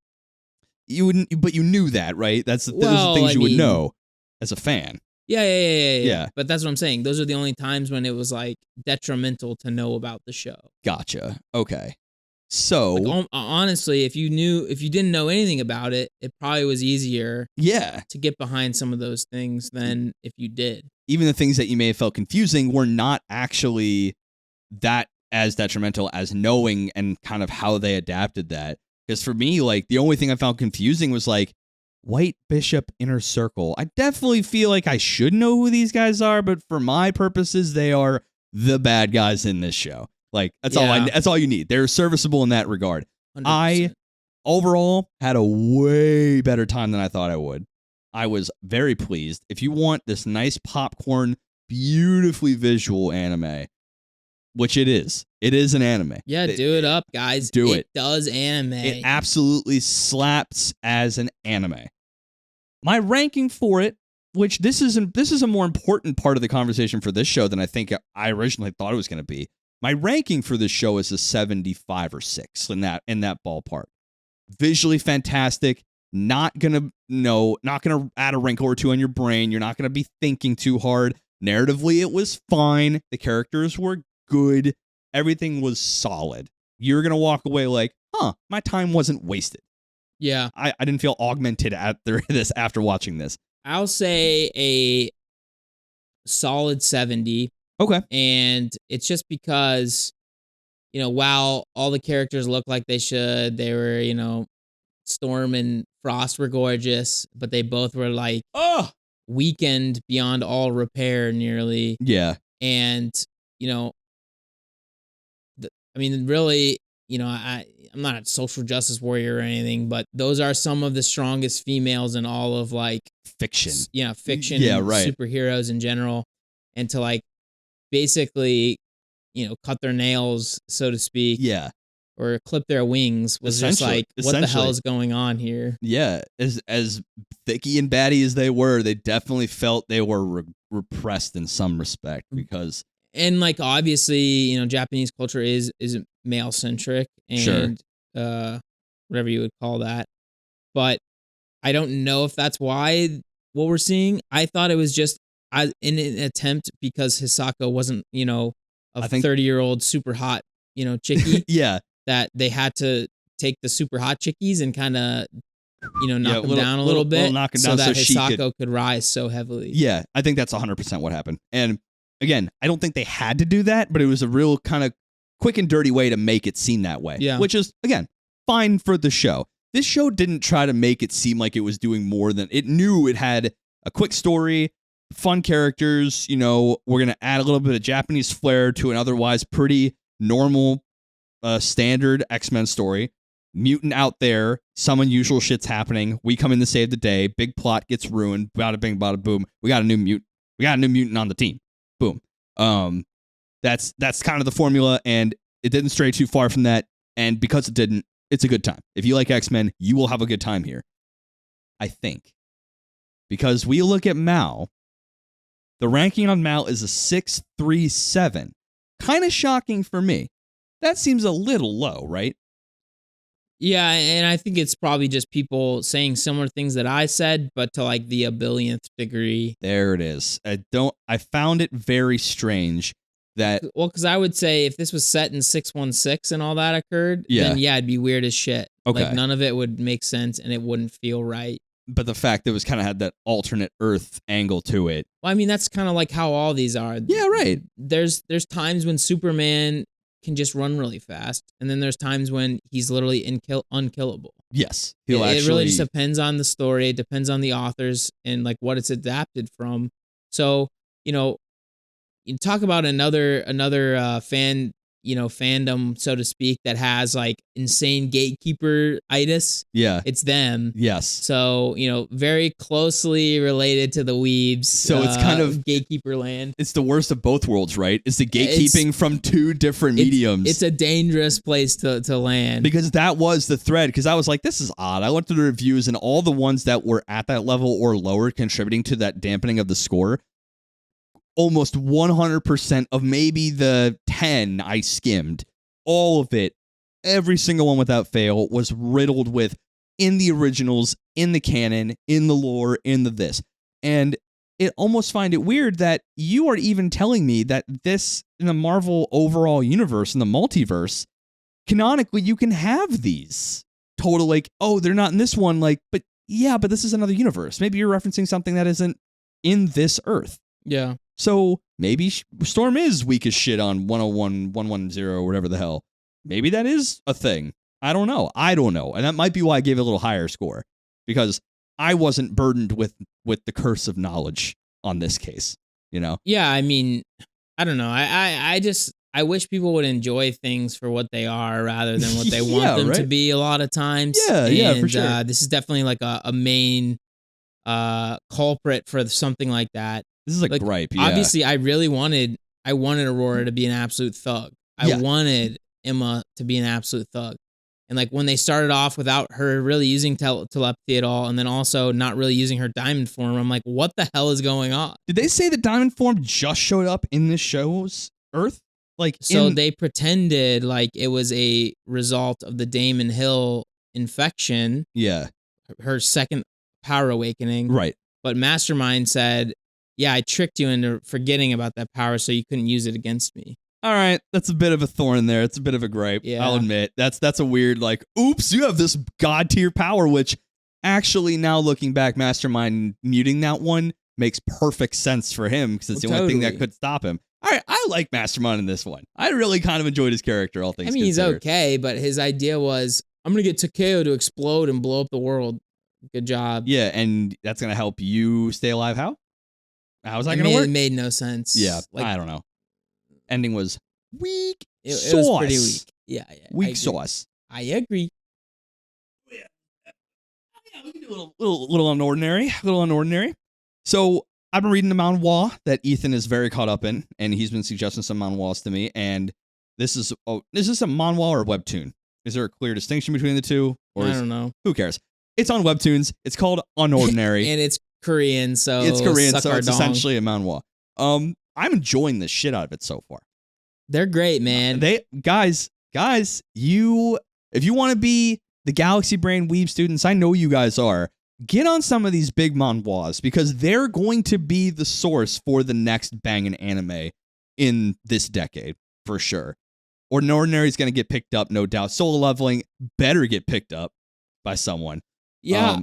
You wouldn't, but you knew that, right? Those are the things you would know as a fan. Yeah. But that's what I'm saying. Those are the only times when it was like detrimental to know about the show. Gotcha. Okay. So like, honestly, if you didn't know anything about it, it probably was easier. Yeah. To get behind some of those things than if you did. Even the things that you may have felt confusing were not actually that as detrimental as knowing and kind of how they adapted that. Because for me, like, the only thing I found confusing was like, White Bishop Inner Circle. I definitely feel like I should know who these guys are, but for my purposes, they are the bad guys in this show. Like, that's all you need. They're serviceable in that regard. 100%. I overall had a way better time than I thought I would. I was very pleased. If you want this nice popcorn, beautifully visual anime, which it is an anime. Yeah, do it up, guys. It does anime. It absolutely slaps as an anime. My ranking for it, which this is a more important part of the conversation for this show than I think I originally thought it was going to be. My ranking for this show is a 75 or 6 in that ballpark. Visually fantastic. Not gonna add a wrinkle or two on your brain. You're not gonna be thinking too hard. Narratively, it was fine. The characters were good. Everything was solid. You're gonna walk away like, my time wasn't wasted. Yeah. I didn't feel augmented after watching this. I'll say a solid 70. Okay. And it's just because, while all the characters look like they should, they were, Storm and Frost were gorgeous, but they both were like weakened beyond all repair nearly. Yeah. And, really, I'm not a social justice warrior or anything, but those are some of the strongest females in all of like fiction. Fiction. Yeah, and right. Superheroes in general. And to like basically, cut their nails, so to speak. Yeah. Or clip their wings was just like, what the hell is going on here? Yeah. As thicky and batty as they were, they definitely felt they were repressed in some respect because. And like, obviously, Japanese culture is male centric and sure. Whatever you would call that. But I don't know if that's why what we're seeing. I thought it was just in an attempt because Hisako wasn't, a 30-year-old super hot, chickie. Yeah. That they had to take the super hot chickies and kind of, knock them down a little bit so that Hisako could rise so heavily. Yeah, I think that's 100% what happened. And again, I don't think they had to do that, but it was a real kind of quick and dirty way to make it seem that way. Yeah. Which is, again, fine for the show. This show didn't try to make it seem like it was doing more than it knew. It had a quick story, fun characters. We're going to add a little bit of Japanese flair to an otherwise pretty normal standard X-Men story. Mutant out there, some unusual shit's happening. We come in to save the day. Big plot gets ruined. Bada bing, bada boom. We got a new mutant. We got a new mutant on the team. Boom. That's kind of the formula, and it didn't stray too far from that. And because it didn't, it's a good time. If you like X-Men, you will have a good time here. I think. Because we look at Mal, the ranking on Mal is a 637. Kind of shocking for me. That seems a little low, right? Yeah, and I think it's probably just people saying similar things that I said, but to like the a billionth degree. There it is. I found it very strange that... Well, because I would say if this was set in 616 and all that occurred, then yeah, it'd be weird as shit. Okay. Like none of it would make sense and it wouldn't feel right. But the fact that it was kind of had that alternate Earth angle to it. Well, I mean, that's kind of like how all these are. Yeah, right. There's times when Superman can just run really fast, and then there's times when he's literally unkillable. Yes. It really just depends on the story. It depends on the authors and like what it's adapted from. So, you talk about another fandom, so to speak, that has like insane gatekeeper-itis. Yeah. It's them. Yes. So, very closely related to the weebs. So it's kind of gatekeeper land. It's the worst of both worlds, right? It's the gatekeeping from two different mediums. It's a dangerous place to land. Because that was the thread, because I was like, this is odd. I went through the reviews, and all the ones that were at that level or lower contributing to that dampening of the score, almost 100% of maybe the 10 I skimmed, all of it, every single one without fail, was riddled with, in the originals, in the canon, in the lore, in the this. And it almost find it weird that you are even telling me that this, in the Marvel overall universe, in the multiverse, canonically you can have these total, like, oh, they're not in this one, like, but this is another universe. Maybe you're referencing something that isn't in this Earth. Yeah. So maybe Storm is weak as shit on 101, 110, or whatever the hell. Maybe that is a thing. I don't know. And that might be why I gave it a little higher score. Because I wasn't burdened with the curse of knowledge on this case, Yeah, I mean, I don't know. I wish people would enjoy things for what they are rather than what they want them to be a lot of times. Yeah, for sure. This is definitely like a main culprit for something like that. This is a gripe, yeah. Obviously, I wanted Aurora to be an absolute thug. I wanted Emma to be an absolute thug. And like when they started off without her really using telepathy at all, and then also not really using her diamond form, I'm like, what the hell is going on? Did they say the diamond form just showed up in this show's Earth? They pretended like it was a result of the Damon Hill infection. Yeah. Her second power awakening. Right. But Mastermind said, yeah, I tricked you into forgetting about that power so you couldn't use it against me. All right, that's a bit of a thorn there. It's a bit of a gripe. Yeah. I'll admit. That's a weird, like, oops, you have this god tier power, which actually now looking back, Mastermind muting that one makes perfect sense for him because it's the only thing that could stop him. All right, I like Mastermind in this one. I really kind of enjoyed his character, all things considered. He's okay, but his idea was, I'm going to get Takeo to explode and blow up the world. Good job. Yeah, and that's going to help you stay alive. How? How's that going to work? It made no sense. Yeah, I don't know. Ending was weak sauce. It was pretty weak. Yeah. Weak sauce. I agree. Yeah, we can do a little unordinary. So I've been reading the manhwa that Ethan is very caught up in, and he's been suggesting some manhwas to me. And is this a manhwa or a webtoon? Is there a clear distinction between the two? I don't know. Who cares? It's on webtoons. It's called Unordinary. And it's Korean, so it's essentially a manhwa. I'm enjoying the shit out of it so far. They're great, man. Guys, if you want to be the Galaxy Brain Weeb students, I know you guys are. Get on some of these big manhwas because they're going to be the source for the next banging anime in this decade for sure. Ordinary is going to get picked up, no doubt. Solo Leveling better get picked up by someone. Yeah,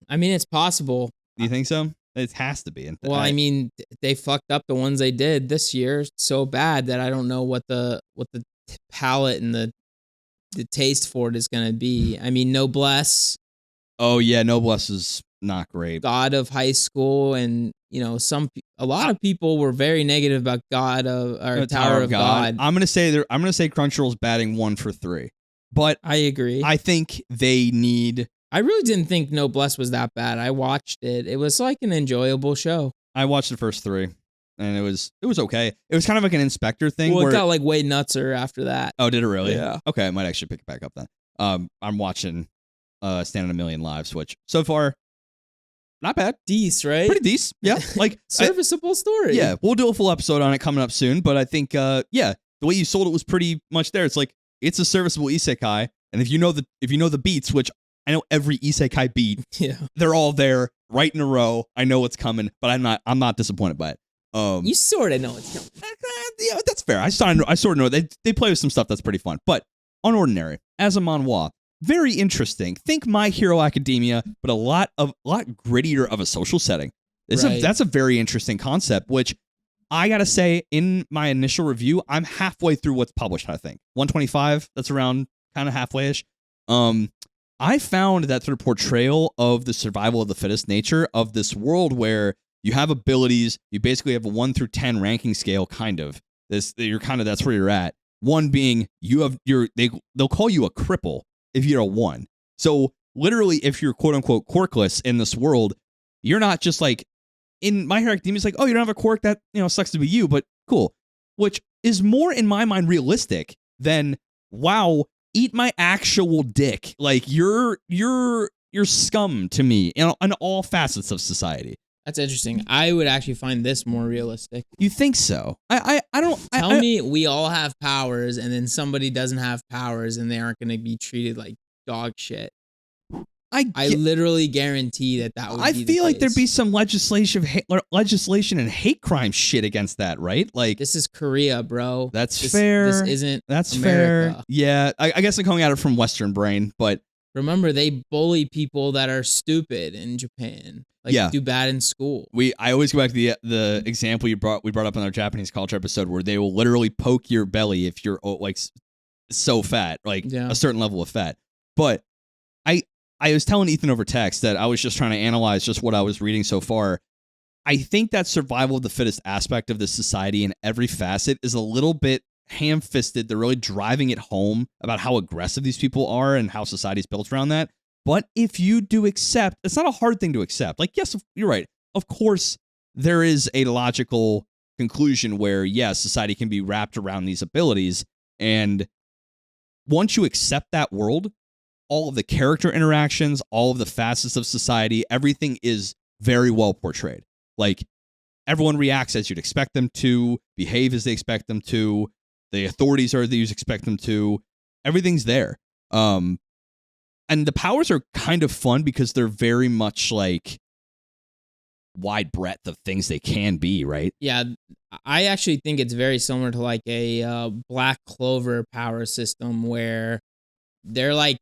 I mean it's possible. Do you think so? It has to be. Well, I mean, they fucked up the ones they did this year so bad that I don't know what the palette and the taste for it is going to be. I mean, Noblesse. Oh yeah, Noblesse is not great. God of High School, and a lot of people were very negative about Tower of God. I'm gonna say Crunchyroll's batting 1 for 3. But I agree. I think they need. I really didn't think Noblesse was that bad. I watched it. It was like an enjoyable show. I watched the first 3, and it was okay. It was kind of like an Inspector thing. Well, where it got like way nutser after that. Oh, did it really? Yeah. Okay, I might actually pick it back up then. I'm watching Stand on a Million Lives, which so far, not bad. Decent, right? Pretty decent. Yeah. Like serviceable story. Yeah, we'll do a full episode on it coming up soon, but I think the way you sold it was pretty much there. It's like it's a serviceable isekai, and if you know the beats, which I know every isekai beat, they're all there right in a row. I know what's coming, but I'm not disappointed by it. You sort of know it's coming. Yeah, that's fair. I sort of know they play with some stuff that's pretty fun. But Unordinary as a manhwa, very interesting. Think My Hero Academia, but a lot grittier of a social setting. That's a very interesting concept, which I gotta say, in my initial review, I'm halfway through what's published. I think 125. That's around kind of halfway-ish. I found that through portrayal of the survival of the fittest nature of this world where you have abilities, you basically have a 1 through 10 ranking scale, kind of. That's where you're at. 1 being they'll call you a cripple if you're a 1. So literally, if you're quote unquote quirkless in this world, you're not just like in My Hero Academia. It's like, oh, you don't have a quirk, that sucks to be you, but cool. Which is more in my mind realistic than wow. Eat my actual dick. Like you're scum to me in all facets of society. That's interesting. I would actually find this more realistic. You think so? I don't. Tell me we all have powers, and then somebody doesn't have powers, and they aren't going to be treated like dog shit. I literally guarantee that would be the feel like case. there'd be some legislation and hate crime shit against that, right? Like this is Korea, bro. That's fair. This isn't. That's America. fair. Yeah, I guess I'm coming at it from Western brain, but remember they bully people that are stupid in Japan. Like do bad in school. I always go back to the example we brought up in our Japanese culture episode where they will literally poke your belly if you're like so fat, like a certain level of fat. But I was telling Ethan over text that I was just trying to analyze just what I was reading so far. I think that survival of the fittest aspect of this society in every facet is a little bit ham-fisted. They're really driving it home about how aggressive these people are and how society's built around that. But if you do accept, it's not a hard thing to accept. Like, yes, you're right. Of course, there is a logical conclusion where, yes, society can be wrapped around these abilities. And once you accept that world, all of the character interactions, all of the facets of society, everything is very well portrayed. Like, everyone reacts as you'd expect them to, behave as they expect them to, the authorities are as you expect them to. Everything's there. And the powers are kind of fun because they're very much like wide breadth of things they can be, right? Yeah, I actually think it's very similar to like a Black Clover power system where they're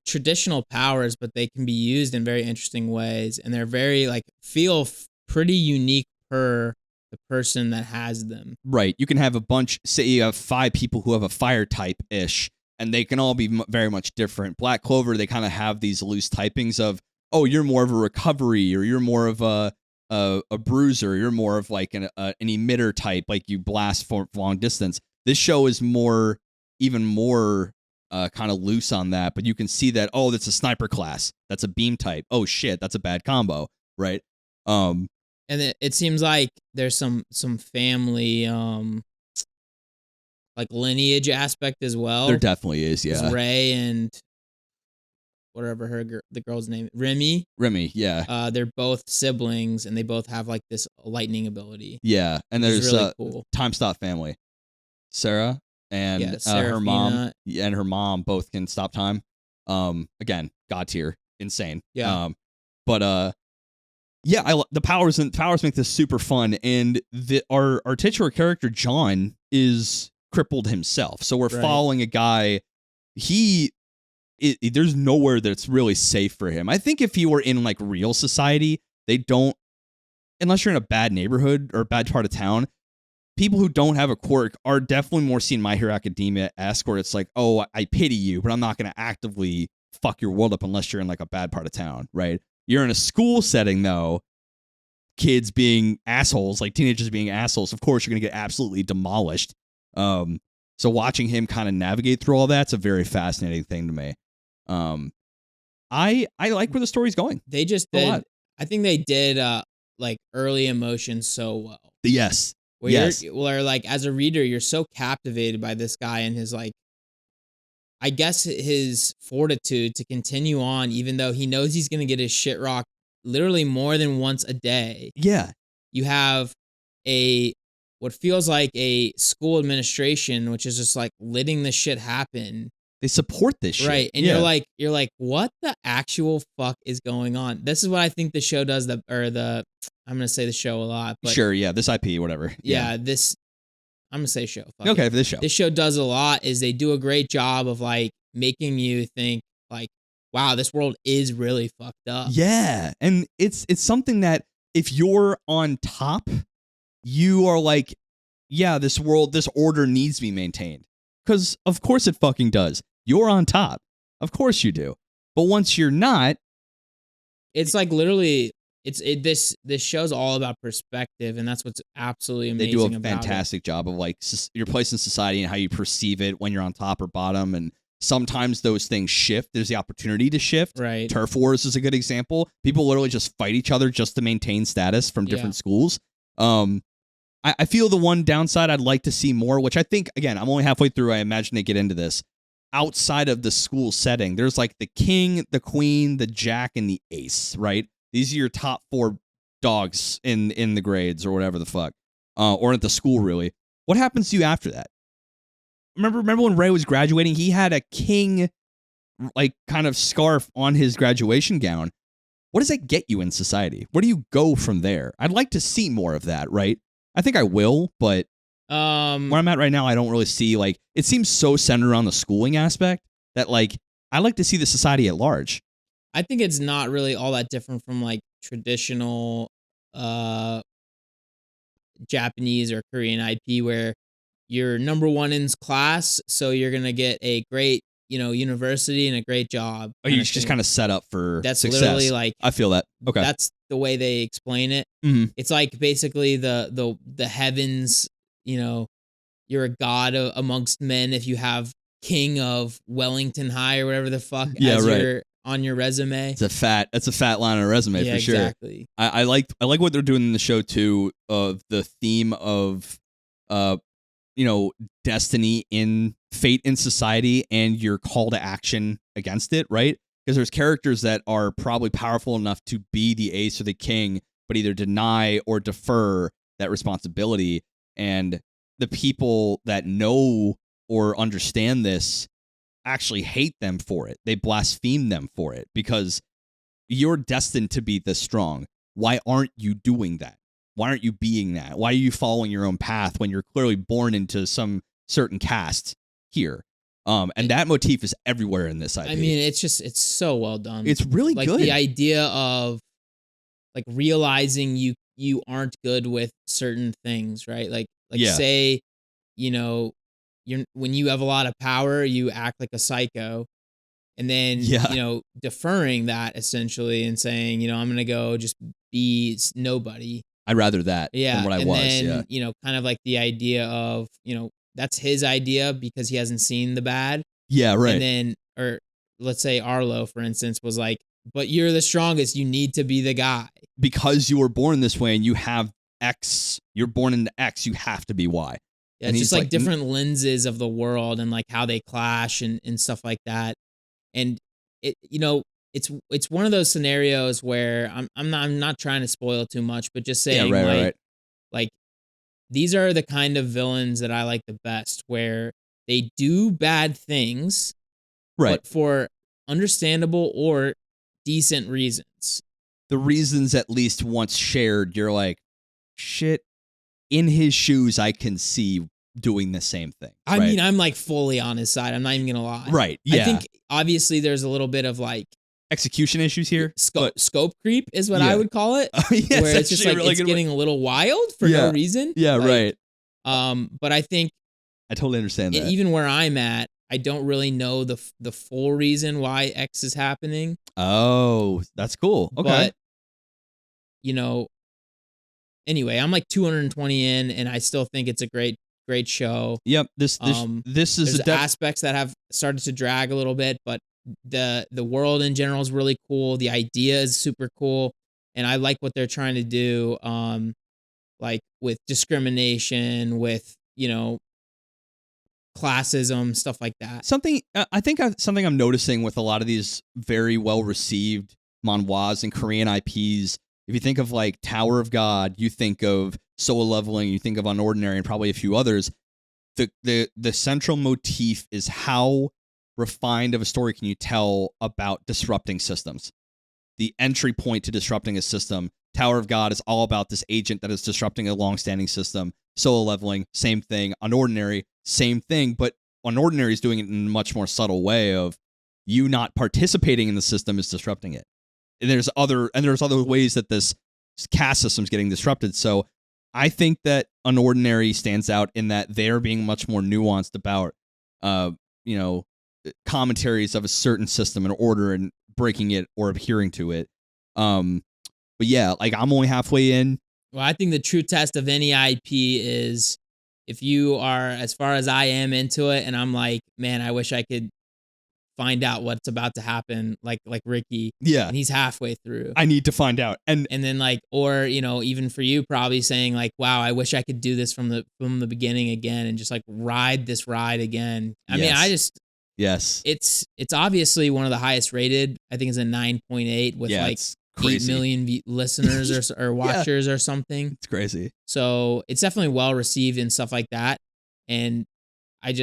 traditional powers, but they can be used in very interesting ways, and they're very feel pretty unique per the person that has them. Right. You can have a bunch. Say you have 5 people who have a fire type ish, and they can all be very much different. Black Clover, they kind of have these loose typings of, oh, you're more of a recovery, or you're more of a bruiser, you're more of like an emitter type, like you blast for long distance. This show is even more. Kind of loose on that, but you can see that, oh, that's a sniper class. That's a beam type. Oh shit, that's a bad combo, right? And it seems like there's some family lineage aspect as well. There definitely is, yeah. Ray and whatever the girl's name, Remy, yeah. They're both siblings, and they both have like this lightning ability. Yeah, and there's really cool. Time Stop family, Sarah. And her mom and her mom both can stop time. Again, god tier, insane. Yeah. The powers make this super fun, and our titular character John is crippled himself. So we're following a guy. There's nowhere that's really safe for him. I think if he were in like real society, they don't, unless you're in a bad neighborhood or a bad part of town. People who don't have a quirk are definitely more seen My Hero Academia-esque, where it's like, oh, I pity you, but I'm not going to actively fuck your world up unless you're in like a bad part of town, right? You're in a school setting, though, kids being assholes, like teenagers being assholes, of course you're going to get absolutely demolished. So So watching him kind of navigate through all that's a very fascinating thing to me. I like where the story's going. They just did. I think they did like early emotions so well. Yes. Where like as a reader, you're so captivated by this guy and his like, I guess his fortitude to continue on, even though he knows he's gonna get his shit rocked literally more than once a day. Yeah. You have what feels like a school administration, which is just like letting this shit happen. They support this shit. Right. And you're like, what the actual fuck is going on? This is what I think the show does, I'm gonna say the show a lot. But sure, yeah, this IP, whatever. Yeah, I'm gonna say show. Okay, for this show. This show does a lot is they do a great job of like making you think like, wow, this world is really fucked up. Yeah. And it's something that if you're on top, you are like, yeah, this order needs to be maintained. Because of course it fucking does. You're on top. Of course you do. But once you're not, it's like literally this show's all about perspective, and that's what's absolutely amazing. They do a fantastic job of like your place in society and how you perceive it when you're on top or bottom, and sometimes those things shift. There's the opportunity to shift. Right. Turf wars is a good example. People literally just fight each other just to maintain status from different schools. I feel the one downside I'd like to see more, which I think, again, I'm only halfway through. I imagine they get into this. Outside of the school setting, there's like the king, the queen, the jack, and the ace, right? These are your top 4 dogs in the grades or whatever the fuck, or at the school, really. What happens to you after that? Remember when Ray was graduating? He had a king, like, kind of scarf on his graduation gown. What does that get you in society? Where do you go from there? I'd like to see more of that, right? I think I will, but where I'm at right now, I don't really see, like, it seems so centered on the schooling aspect that, like, I like to see the society at large. I think it's not really all that different from like traditional Japanese or Korean IP where you're number 1 in class, so you're going to get a great, university and a great job. Oh, you're just kind of set up for that's success. Literally like, I feel that. Okay. That's the way they explain it. Mm-hmm. It's like basically the heavens, you're a god amongst men if you have king of Wellington High or whatever the fuck you're on your resume. That's a fat line on a resume for sure. Exactly. I like what they're doing in the show too, of the theme of destiny in fate in society and your call to action against it, right? Because there's characters that are probably powerful enough to be the ace or the king, but either deny or defer that responsibility. And the people that know or understand this actually hate them for it. They blaspheme them for it because you're destined to be this strong. Why aren't you doing that? Why aren't you being that? Why are you following your own path when you're clearly born into some certain caste here? And that motif is everywhere in this IP. I mean, it's so well done. It's really like good. The idea of like realizing you aren't good with certain things, right? Like say, when you have a lot of power, you act like a psycho. And then, deferring that essentially and saying, I'm going to go just be nobody. I'd rather that than what I was. Then, kind of like the idea of, that's his idea because he hasn't seen the bad. Yeah, right. And then, or let's say Arlo, for instance, was like, but you're the strongest. You need to be the guy. Because you were born this way and you have X, you're born into X, you have to be Y. Yeah, it's just like different lenses of the world and like how they clash and stuff like that. And it's one of those scenarios where I'm not trying to spoil too much, but just saying like these are the kind of villains that I like the best, where they do bad things, right, but for understandable or decent reasons. The reasons, at least once shared, you're like, shit, in his shoes, I can see doing the same thing. I mean, I'm like fully on his side. I'm not even gonna lie. Right. Yeah. I think obviously there's a little bit of like execution issues here. Scope creep is what I would call it. Yes, where it's just like really it's getting a little wild for no reason. Yeah, like, right. But I think I totally understand that. Even where I'm at, I don't really know the full reason why X is happening. Oh, that's cool. Okay. But, anyway, I'm like 220 in, and I still think it's a great great show. Yep. This is there's aspects that have started to drag a little bit, but the world in general is really cool. The idea is super cool, and I like what they're trying to do. Like with discrimination, with classism, stuff like that. Something I'm noticing with a lot of these very well received manhwas and Korean IPs. If you think of like Tower of God, you think of Solo Leveling, you think of Unordinary, and probably a few others. The central motif is how refined of a story can you tell about disrupting systems. The entry point to disrupting a system. Tower of God is all about this agent that is disrupting a long-standing system. Solo Leveling, same thing. Unordinary, same thing. But Unordinary is doing it in a much more subtle way of you not participating in the system is disrupting it. And there's other ways that this caste system is getting disrupted. So I think that Unordinary stands out in that they're being much more nuanced about, commentaries of a certain system and order and breaking it or adhering to it. But yeah, like I'm only halfway in. Well, I think the true test of any IP is if you are as far as I am into it, and I'm like, man, I wish I could find out what's about to happen, like Ricky. Yeah. And he's halfway through. I need to find out. And then like, or even for you probably saying like, wow, I wish I could do this from the beginning again and just like ride this ride again. I mean, yes. It's obviously one of the highest rated. I think it's a 9.8 with like 8 million listeners or watchers or something. It's crazy. So it's definitely well received and stuff like that. And I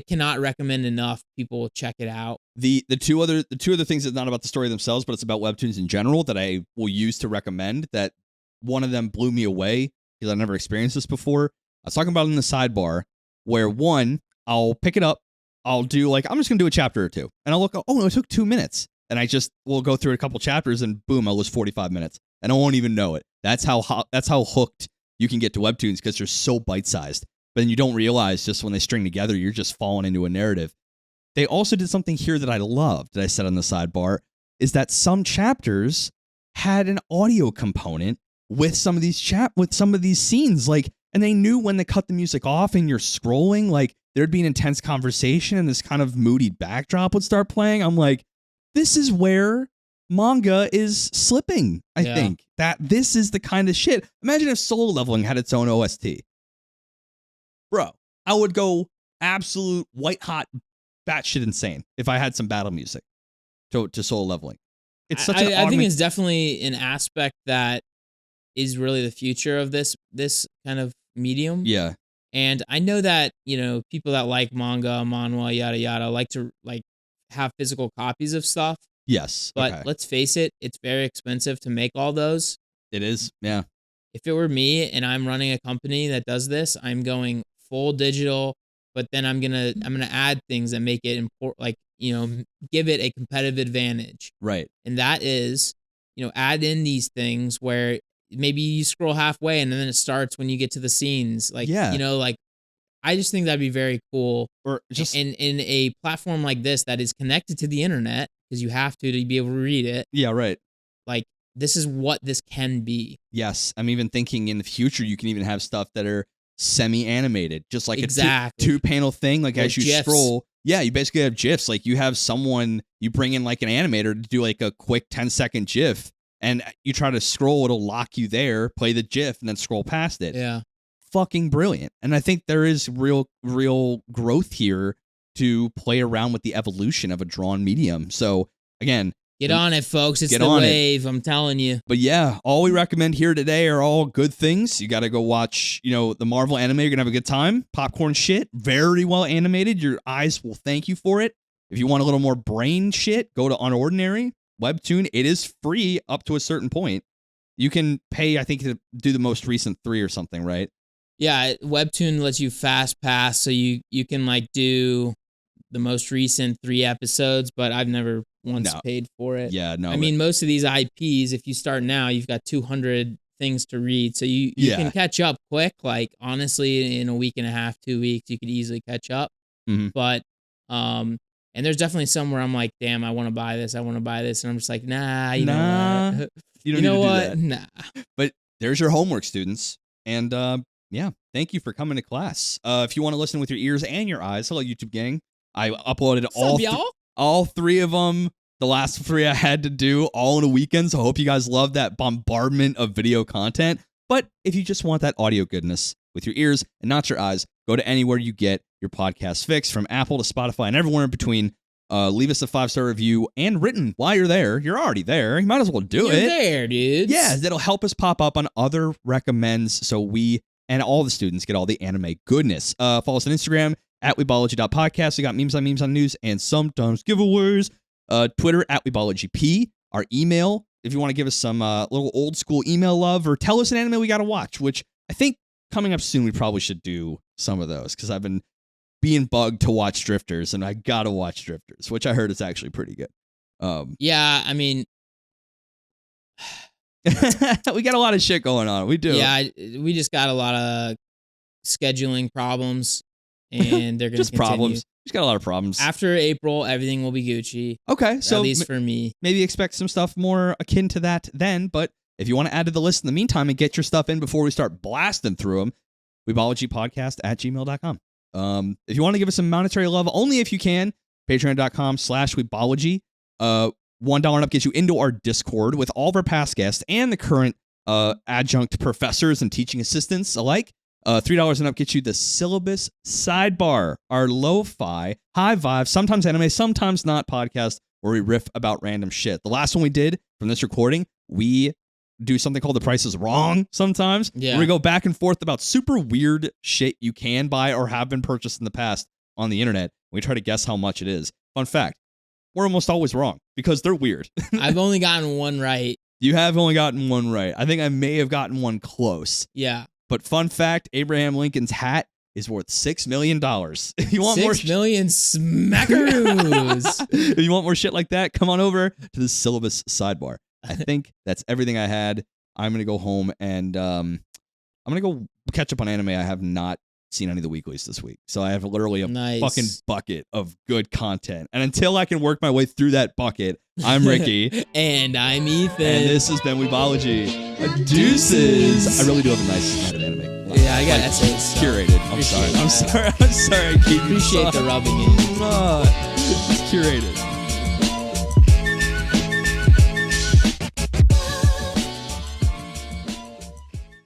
cannot recommend enough people check it out. The two other things that's not about the story themselves, but it's about webtoons in general that I will use to recommend. That one of them blew me away because I've never experienced this before. I was talking about it in the sidebar where one, I'll pick it up, I'll do like I'm just gonna do a chapter or two, and I'll look. Oh no, it took 2 minutes, and we'll go through a couple chapters, and boom, I'll lose 45 minutes, and I won't even know it. That's how hooked you can get to webtoons because they're so bite sized. But then you don't realize just when they string together, you're just falling into a narrative. They also did something here that I loved that I said on the sidebar is that some chapters had an audio component with some of these scenes, like, and they knew when they cut the music off and you're scrolling, like there'd be an intense conversation and this kind of moody backdrop would start playing. I'm like, this is where manga is slipping. I think that this is the kind of shit. Imagine if Solo Leveling had its own OST. Bro, I would go absolute white hot batshit insane if I had some battle music to Solo Leveling. It's such I think it's definitely an aspect that is really the future of this kind of medium. Yeah. And I know that, people that like manga, manhwa, yada yada, like to like have physical copies of stuff. Yes. But let's face it, it's very expensive to make all those. It is. Yeah. If it were me and I'm running a company that does this, I'm going full digital, but then I'm gonna add things that make it important, like give it a competitive advantage. Right. And that is, add in these things where maybe you scroll halfway and then it starts when you get to the scenes. Like like I just think that'd be very cool. Or just in a platform like this that is connected to the internet because you have to be able to read it. Yeah. Right. Like this is what this can be. Yes, I'm even thinking in the future you can even have stuff that are semi-animated, just like a two-panel thing, like as you GIFs. scroll. Yeah, you basically have GIFs. Like you have someone, you bring in like an animator to do like a quick 10-second GIF, and you try to scroll, it'll lock you there, play the GIF, and then scroll past it. Yeah. Fucking brilliant. And I think there is real growth here to play around with the evolution of a drawn medium. So again, get on it, folks. It's the wave. I'm telling you. But yeah, all we recommend here today are all good things. You got to go watch, the Marvel anime. You're going to have a good time. Popcorn shit. Very well animated. Your eyes will thank you for it. If you want a little more brain shit, go to Unordinary. Webtoon. It is free up to a certain point. You can pay, I think, to do the most recent 3 or something, right? Yeah, Webtoon lets you fast pass, so you can like do the most recent 3 episodes, but I've never once paid for it. Yeah, no. I mean, most of these IPs, if you start now, you've got 200 things to read, so you can catch up quick. Like honestly, in a week and a half, 2 weeks, you could easily catch up. Mm-hmm. But and there's definitely some where I'm like, damn, I want to buy this, and I'm just like, nah, you know what? You don't need to do that. Nah. But there's your homework, students, and Yeah. Thank you for coming to class. If you want to listen with your ears and your eyes, hello, YouTube gang. I uploaded all 3 of them. The last 3 I had to do all in a weekend, so I hope you guys love that bombardment of video content. But if you just want that audio goodness with your ears and not your eyes, go to anywhere you get your podcast fix, from Apple to Spotify and everywhere in between. Leave us a 5-star review and written while you're there. You're already there. You might as well do it. You're there, dude. Yeah, that'll help us pop up on other recommends so we and all the students get all the anime goodness. Follow us on Instagram at weebology.podcast. We got memes on news and sometimes giveaways. Twitter at weebologyp. Our email, if you want to give us some little old school email love or tell us an anime we got to watch, which I think coming up soon we probably should do some of those, because I've been being bugged to watch Drifters, and I got to watch Drifters, which I heard is actually pretty good. Yeah, I mean... we got a lot of shit going on. We do. Yeah, we just got a lot of scheduling problems, and they're going to just continue. Problems. Just got a lot of problems. After April, everything will be Gucci. Okay, so at least for me. Maybe expect some stuff more akin to that then, but if you want to add to the list in the meantime and get your stuff in before we start blasting through them, weebologypodcast@gmail.com. If you want to give us some monetary love, only if you can, patreon.com/weebology. $1 and up gets you into our Discord with all of our past guests and the current adjunct professors and teaching assistants alike. $3 and up gets you the syllabus sidebar, our lo-fi, high vibe, sometimes anime, sometimes not podcast, where we riff about random shit. The last one we did from this recording, we do something called The Price is Wrong sometimes. Yeah. Where we go back and forth about super weird shit you can buy or have been purchased in the past on the internet. We try to guess how much it is. Fun fact, we're almost always wrong because they're weird. I've only gotten one right. You have only gotten one right. I think I may have gotten one close. Yeah. But fun fact, Abraham Lincoln's hat is worth $6 million. If you want more 6 million smackaroos. If you want more shit like that, come on over to the syllabus sidebar. I think that's everything I had. I'm going to go home and I'm going to go catch up on anime. I have not seen any of the weeklies this week. So I have literally a fucking bucket of good content. And until I can work my way through that bucket, I'm Ricky. And I'm Ethan. And this has been Weebology. Deuces. I really do have a nice night of anime. Yeah, I got essays. Curated. I'm sorry. I keep Appreciate the rubbing in. It's curated.